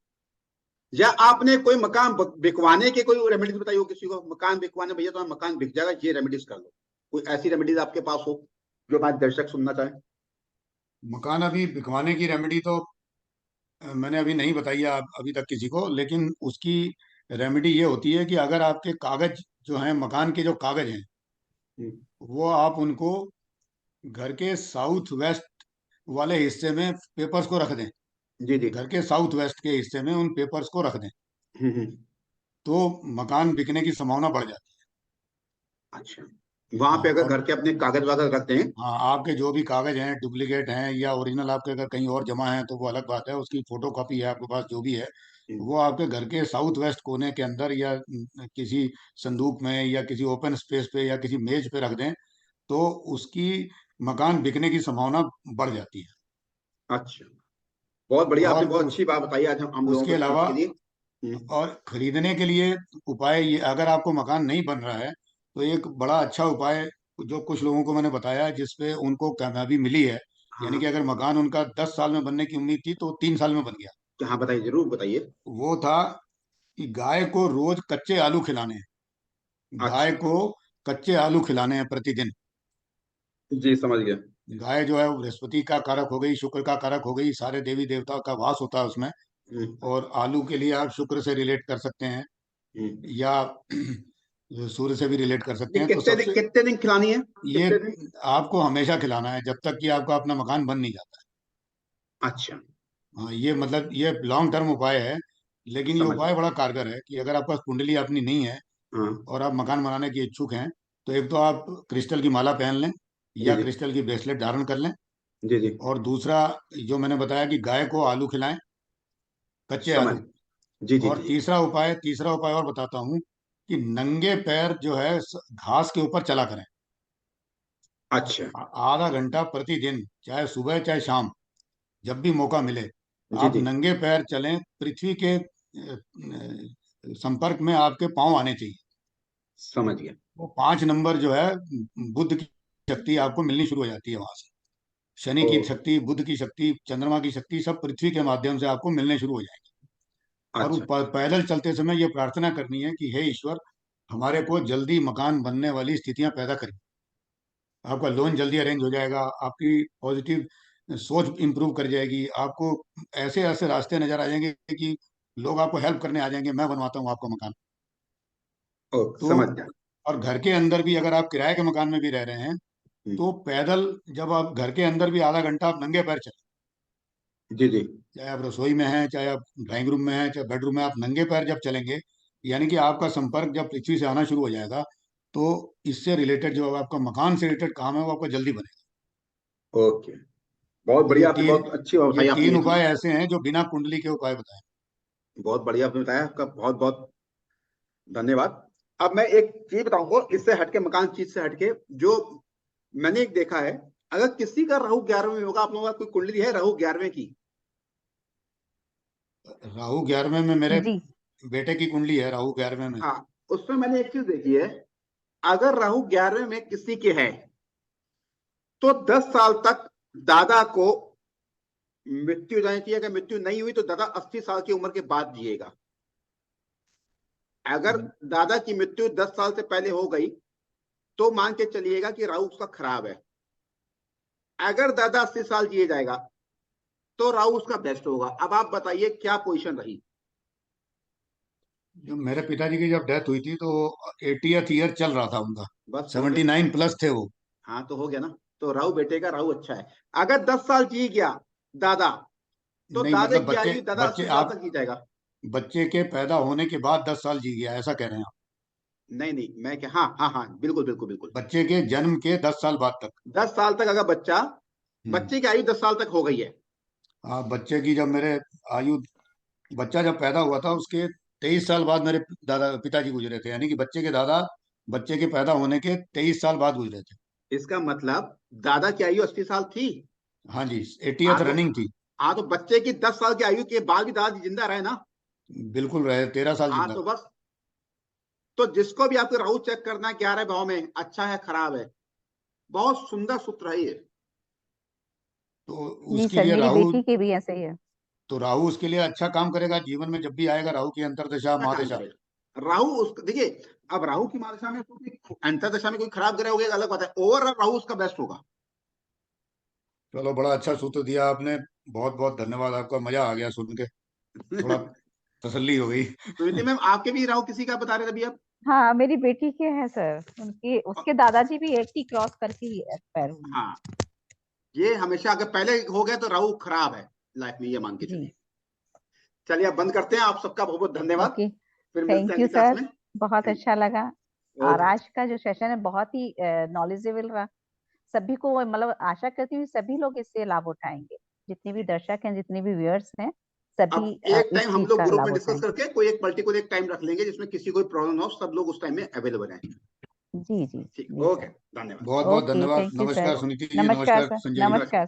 [SPEAKER 2] या आपने कोई मकान बिकवाने के कोई रेमेडीज बताई हो किसी को, मकान बिकवाने, भैया तुम्हारा मकान बिक जाएगा, ये रेमेडीज कर लो, कोई ऐसी रेमेडीज आपके पास हो जो हमारे दर्शक सुनना चाहें?
[SPEAKER 1] मकान अभी बिकवाने की रेमेडी तो मैंने अभी नहीं बताई है अभी तक किसी को, लेकिन उसकी रेमेडी ये होती है कि अगर आपके कागज जो हैं, मकान के जो कागज हैं,
[SPEAKER 2] हम्म।
[SPEAKER 1] वो आप उनको घर के साउथ वेस्ट वाले हिस्से में पेपर्स को रख दें।
[SPEAKER 2] जी जी।
[SPEAKER 1] घर के साउथ वेस्ट के हिस्से में उन पेपर्स को रख दें,
[SPEAKER 2] हम्म।
[SPEAKER 1] तो मकान बिकने की संभावना बढ़ जाती
[SPEAKER 2] अच्छा, वहां
[SPEAKER 1] है।
[SPEAKER 2] पे
[SPEAKER 1] हाँ,
[SPEAKER 2] अगर
[SPEAKER 1] और
[SPEAKER 2] घर के अपने कागज वागज रख दें?
[SPEAKER 1] हाँ, आपके जो भी कागज हैं, डुप्लीकेट हैं या ओरिजिनल आपके अगर कहीं और जमा हैं तो वो अलग बात है, उसकी फोटो कॉपी है आपके पास जो भी है,
[SPEAKER 2] हम्म।
[SPEAKER 1] वो आपके घर के साउथ वेस्ट कोने के अंदर, या किसी संदूक में, या किसी ओपन स्पेस पे, या किसी मेज पे रख दें, तो उसकी मकान बिकने की संभावना बढ़ जाती है।
[SPEAKER 2] अच्छा, बहुत बढ़िया, आपने
[SPEAKER 1] और
[SPEAKER 2] बहुत अच्छी बात बताई आज हम लोगों
[SPEAKER 1] उसके
[SPEAKER 2] को समझने
[SPEAKER 1] अलावा,
[SPEAKER 2] के लिए। हम्म।
[SPEAKER 1] और खरीदने के लिए उपाय ये, अगर आपको मकान नहीं बन रहा है तो एक बड़ा अच्छा उपाय जो कुछ लोगों को मैंने बताया, जिसपे उनको कामयाबी मिली है, यानी कि
[SPEAKER 2] हाँ।
[SPEAKER 1] अगर मकान उनका 10 साल में बनने की उम्मीद थी तो 3 साल में बन गया।
[SPEAKER 2] हाँ बताइए, जरूर बताइए।
[SPEAKER 1] वो था कि गाय को रोज कच्चे आलू खिलाने हैं। गाय
[SPEAKER 2] अच्छा।
[SPEAKER 1] को कच्चे आलू खिलाने हैं प्रतिदिन।
[SPEAKER 2] जी समझ गया।
[SPEAKER 1] गाय जो है वो बृहस्पति का कारक हो गई, शुक्र का कारक हो गई, सारे देवी देवताओं का वास होता है उसमें।
[SPEAKER 2] हम्म।
[SPEAKER 1] और आलू के लिए आप शुक्र से रिलेट कर सकते हैं,
[SPEAKER 2] हम्म।
[SPEAKER 1] या सूर्य से भी रिलेट कर सकते
[SPEAKER 2] ये
[SPEAKER 1] हैं। तो सबसे
[SPEAKER 2] कितने दिन खिलानी है,
[SPEAKER 1] ये
[SPEAKER 2] कितने दिन?
[SPEAKER 1] आपको हमेशा खिलाना है जब तक कि आपका अपना मकान बन नहीं जाता
[SPEAKER 2] अच्छा।
[SPEAKER 1] है। हाँ, ये मतलब ये लॉन्ग टर्म उपाय है, लेकिन ये
[SPEAKER 2] समझ
[SPEAKER 1] उपाय
[SPEAKER 2] गया।
[SPEAKER 1] बड़ा कारगर है कि अगर आपके पास कुंडली अपनी नहीं है
[SPEAKER 2] हाँ।
[SPEAKER 1] और आप मकान बनाने के इच्छुक हैं, तो एक तो आप क्रिस्टल की माला पहन लें,
[SPEAKER 2] जी
[SPEAKER 1] या
[SPEAKER 2] जी।
[SPEAKER 1] क्रिस्टल की ब्रेसलेट धारण कर लें।
[SPEAKER 2] जी जी।
[SPEAKER 1] और दूसरा, जो मैंने बताया कि गाय को आलू खिलाएं, कच्चे
[SPEAKER 2] समझ।
[SPEAKER 1] आलू।
[SPEAKER 2] जी जी
[SPEAKER 1] और
[SPEAKER 2] जी।
[SPEAKER 1] तीसरा उपाय और बताता हूँ कि नंगे पैर जो है घास के ऊपर चला करें।
[SPEAKER 2] अच्छा।
[SPEAKER 1] आधा घंटा प्रतिदिन, चाहे सुबह चाहे शाम, जब भी मौका मिले
[SPEAKER 2] जी
[SPEAKER 1] आप
[SPEAKER 2] जी,
[SPEAKER 1] नंगे पैर चलें। पृथ्वी के संपर्क में आपके पांव आने चाहिए।
[SPEAKER 2] समझ गया।
[SPEAKER 1] वो 5 नंबर जो है, बुद्ध की शक्ति आपको मिलनी शुरू हो जाती है वहां से। शनि
[SPEAKER 2] ओ,
[SPEAKER 1] की शक्ति, बुद्ध की शक्ति, चंद्रमा की शक्ति सब पृथ्वी के माध्यम से आपको मिलने शुरू हो जाएगी। और
[SPEAKER 2] अच्छा।
[SPEAKER 1] पैदल चलते समय ये प्रार्थना करनी है कि हे ईश्वर, हमारे को जल्दी मकान बनने वाली स्थितियां पैदा करें। आपका लोन जल्दी अरेंज हो जाएगा, आपकी पॉजिटिव सोच इंप्रूव कर जाएगी, आपको ऐसे ऐसे रास्ते नजर आ जाएंगे कि लोग आपको हेल्प करने आ जाएंगे, मैं बनवाता हूँ आपका मकान।
[SPEAKER 2] ओ,
[SPEAKER 1] तो
[SPEAKER 2] समझ गया।
[SPEAKER 1] और घर के अंदर भी अगर आप किराए के मकान में भी रह रहे हैं,
[SPEAKER 2] हम्म,
[SPEAKER 1] तो पैदल जब आप घर के अंदर भी आधा घंटा आप नंगे पैर चलें।
[SPEAKER 2] जी जी।
[SPEAKER 1] चाहे आप रसोई में हैं, चाहे आप ड्राइंग रूम में हैं, चाहे बेडरूम में, आप नंगे पैर जब चलेंगे, यानी कि आपका संपर्क जब पृथ्वी से आना शुरू हो जाएगा, तो इससे रिलेटेड जो आपका मकान से रिलेटेड काम है वो आपका जल्दी बनेगा।
[SPEAKER 2] ओके, बहुत
[SPEAKER 1] तो ये
[SPEAKER 2] बढ़िया, आपने
[SPEAKER 1] तीन
[SPEAKER 2] बहुत अच्छी
[SPEAKER 1] ये
[SPEAKER 2] बताई आपने
[SPEAKER 1] तीन
[SPEAKER 2] ये
[SPEAKER 1] उपाय
[SPEAKER 2] चीज।
[SPEAKER 1] ऐसे हैं जो बिना कुंडली के उपाय बताए।
[SPEAKER 2] बहुत बढ़िया आपने बताया, आपका बहुत बहुत धन्यवाद। अब मैं एक चीज बताऊंगा, इससे हटके, मकान चीज से हटके, जो मैंने एक देखा है, अगर किसी का राहु 11वें में होगा, आप लोगों का कोई कुंडली है राहु 11वें की?
[SPEAKER 1] राहु 11वें में मेरे
[SPEAKER 7] जी
[SPEAKER 1] बेटे की कुंडली है, राहु 11वें में।
[SPEAKER 2] हाँ, उसमें मैंने एक चीज देखी है, अगर राहु 11वें में किसी के है, तो 10 साल तक दादा को मृत्यु हो जानी चाहिए। अगर मृत्यु नहीं हुई तो दादा 80 साल की उम्र के बाद जिएगा। अगर दादा की मृत्यु 10 साल से पहले हो गई तो मान के चलिएगा कि राहु उसका खराब है। अगर दादा 80 साल जिए जाएगा तो राहु उसका बेस्ट होगा। अब आप बताइए क्या पोजीशन रही?
[SPEAKER 1] जब मेरे पिताजी की जब डेथ हुई थी तो 80th ईयर चल रहा था उनका,
[SPEAKER 2] बस हो गया।
[SPEAKER 1] 79 प्लस थे वो।
[SPEAKER 2] हाँ, तो हो गया ना। तो राहु बेटे का राहु अच्छा है। अगर 10 साल जी गया दादा, तो
[SPEAKER 1] नहीं
[SPEAKER 2] दादा
[SPEAKER 1] मतलब
[SPEAKER 2] की
[SPEAKER 1] बच्चे
[SPEAKER 2] आयु दादा
[SPEAKER 1] बच्चे
[SPEAKER 2] 80 साल
[SPEAKER 1] आप
[SPEAKER 2] तक जी जाएगा।
[SPEAKER 1] बच्चे के पैदा होने के बाद 10 साल जी गया, ऐसा कह रहे हैं आप?
[SPEAKER 2] नहीं नहीं, मैं क्या, हाँ हाँ हाँ, बिल्कुल बिल्कुल बिल्कुल।
[SPEAKER 1] बच्चे के जन्म के 10 साल बाद तक।
[SPEAKER 2] 10 साल तक अगर बच्चा,
[SPEAKER 1] हम्म।
[SPEAKER 2] बच्चे की आयु 10 साल तक हो गई है।
[SPEAKER 1] हाँ, बच्चे की जब मेरे आयु बच्चा जब पैदा हुआ था उसके 23 साल बाद मेरे दादा पिताजी गुजरे थे, यानी कि बच्चे के दादा बच्चे के पैदा होने के 23 साल बाद गुजरे थे।
[SPEAKER 2] इसका मतलब दादा की आयु 80 साल थी।
[SPEAKER 1] हाँ जी,
[SPEAKER 2] हाँ
[SPEAKER 1] 80th
[SPEAKER 2] तो,
[SPEAKER 1] रनिंग थी।
[SPEAKER 2] हाँ तो बच्चे की 10 साल की आयु के बाद भी दादाजी जिंदा रहे ना।
[SPEAKER 1] बिल्कुल रहे, 13 साल
[SPEAKER 2] हाँ
[SPEAKER 1] जिंदा
[SPEAKER 2] तो
[SPEAKER 1] रहे।
[SPEAKER 2] बस, तो जिसको भी आपको राहु चेक करना है 11 भाव में अच्छा है खराब है, बहुत सुंदर सूत्र है ये।
[SPEAKER 1] तो
[SPEAKER 7] जी
[SPEAKER 1] उसके
[SPEAKER 7] सर,
[SPEAKER 1] लिए
[SPEAKER 7] मेरी
[SPEAKER 1] राहु
[SPEAKER 7] बेटी के भी ऐसे ही है।
[SPEAKER 1] तो राहु उसके लिए अच्छा काम करेगा जीवन में, जब भी आएगा राहु की अंतर्दशा
[SPEAKER 2] अच्छा काम
[SPEAKER 1] महादशा।
[SPEAKER 2] करेगा राहु। उस देखिए, अब राहु की महादशा में तो अंतर दशा में कोई खराब ग्रह हो गया अलग बात है, ओवरऑल राहु उसका बेस्ट होगा।
[SPEAKER 1] चलो, बड़ा अच्छा सूत्र दिया आपने, बहुत बहुत धन्यवाद आपका, मजा आ गया सुन के, थोड़ा तसल्ली हो गई।
[SPEAKER 2] सुनीति मैम, आपके भी राहु किसी का बता रहे थे अभी आप?
[SPEAKER 7] हाँ मेरी बेटी के हैं सर, उनकी उसके दादाजी भी 80 क्रॉस करके ही एक्सपायर हुए।
[SPEAKER 2] हाँ, ये हमेशा अगर पहले हो गया तो राहु खराब है लाइफ में, ये मान के
[SPEAKER 7] जी
[SPEAKER 2] चलिए। चलिए, अब बंद करते हैं। आप सबका बहुत बहुत धन्यवाद।
[SPEAKER 7] ओके,
[SPEAKER 2] फिर मिलते हैं
[SPEAKER 7] थैंक यू
[SPEAKER 2] अगली क्लास
[SPEAKER 7] सर,
[SPEAKER 2] में।
[SPEAKER 7] बहुत
[SPEAKER 2] थैंक
[SPEAKER 7] अच्छा लगा।
[SPEAKER 2] यू।
[SPEAKER 7] और
[SPEAKER 2] ओके।
[SPEAKER 7] आज का जो सेशन है बहुत ही नॉलेजेबल रहा। सभी को मतलब आशा करती हूँ सभी लोग इससे लाभ उठाएंगे, जितने भी दर्शक हैं, जितने भी व्यूअर्स हैं, सभी
[SPEAKER 2] अब एक
[SPEAKER 7] इस
[SPEAKER 2] टाइम हम
[SPEAKER 7] चीज
[SPEAKER 2] लोग
[SPEAKER 7] का
[SPEAKER 2] ग्रुप
[SPEAKER 7] लाभ
[SPEAKER 2] में डिस्कस
[SPEAKER 7] उठाएंगे।
[SPEAKER 2] करके कोई एक पर्टिकुलर एक टाइम रख लेंगे जिसमें किसी कोई प्रॉब्लम ना हो, सब लोग उस टाइम में अवेलेबल हैं।
[SPEAKER 7] जी जी
[SPEAKER 2] ठीक,
[SPEAKER 7] जी
[SPEAKER 2] ओके,
[SPEAKER 7] सर।
[SPEAKER 2] धन्यवाद।
[SPEAKER 1] बहुत बहुत
[SPEAKER 7] ओके,
[SPEAKER 1] धन्यवाद।
[SPEAKER 7] Thank you sir.
[SPEAKER 1] नमस्कार सुनीति जी,
[SPEAKER 7] नमस्कार
[SPEAKER 1] नमस्कार
[SPEAKER 7] सर,
[SPEAKER 1] संजय जी।
[SPEAKER 2] नमस्कार।
[SPEAKER 7] नमस्कार।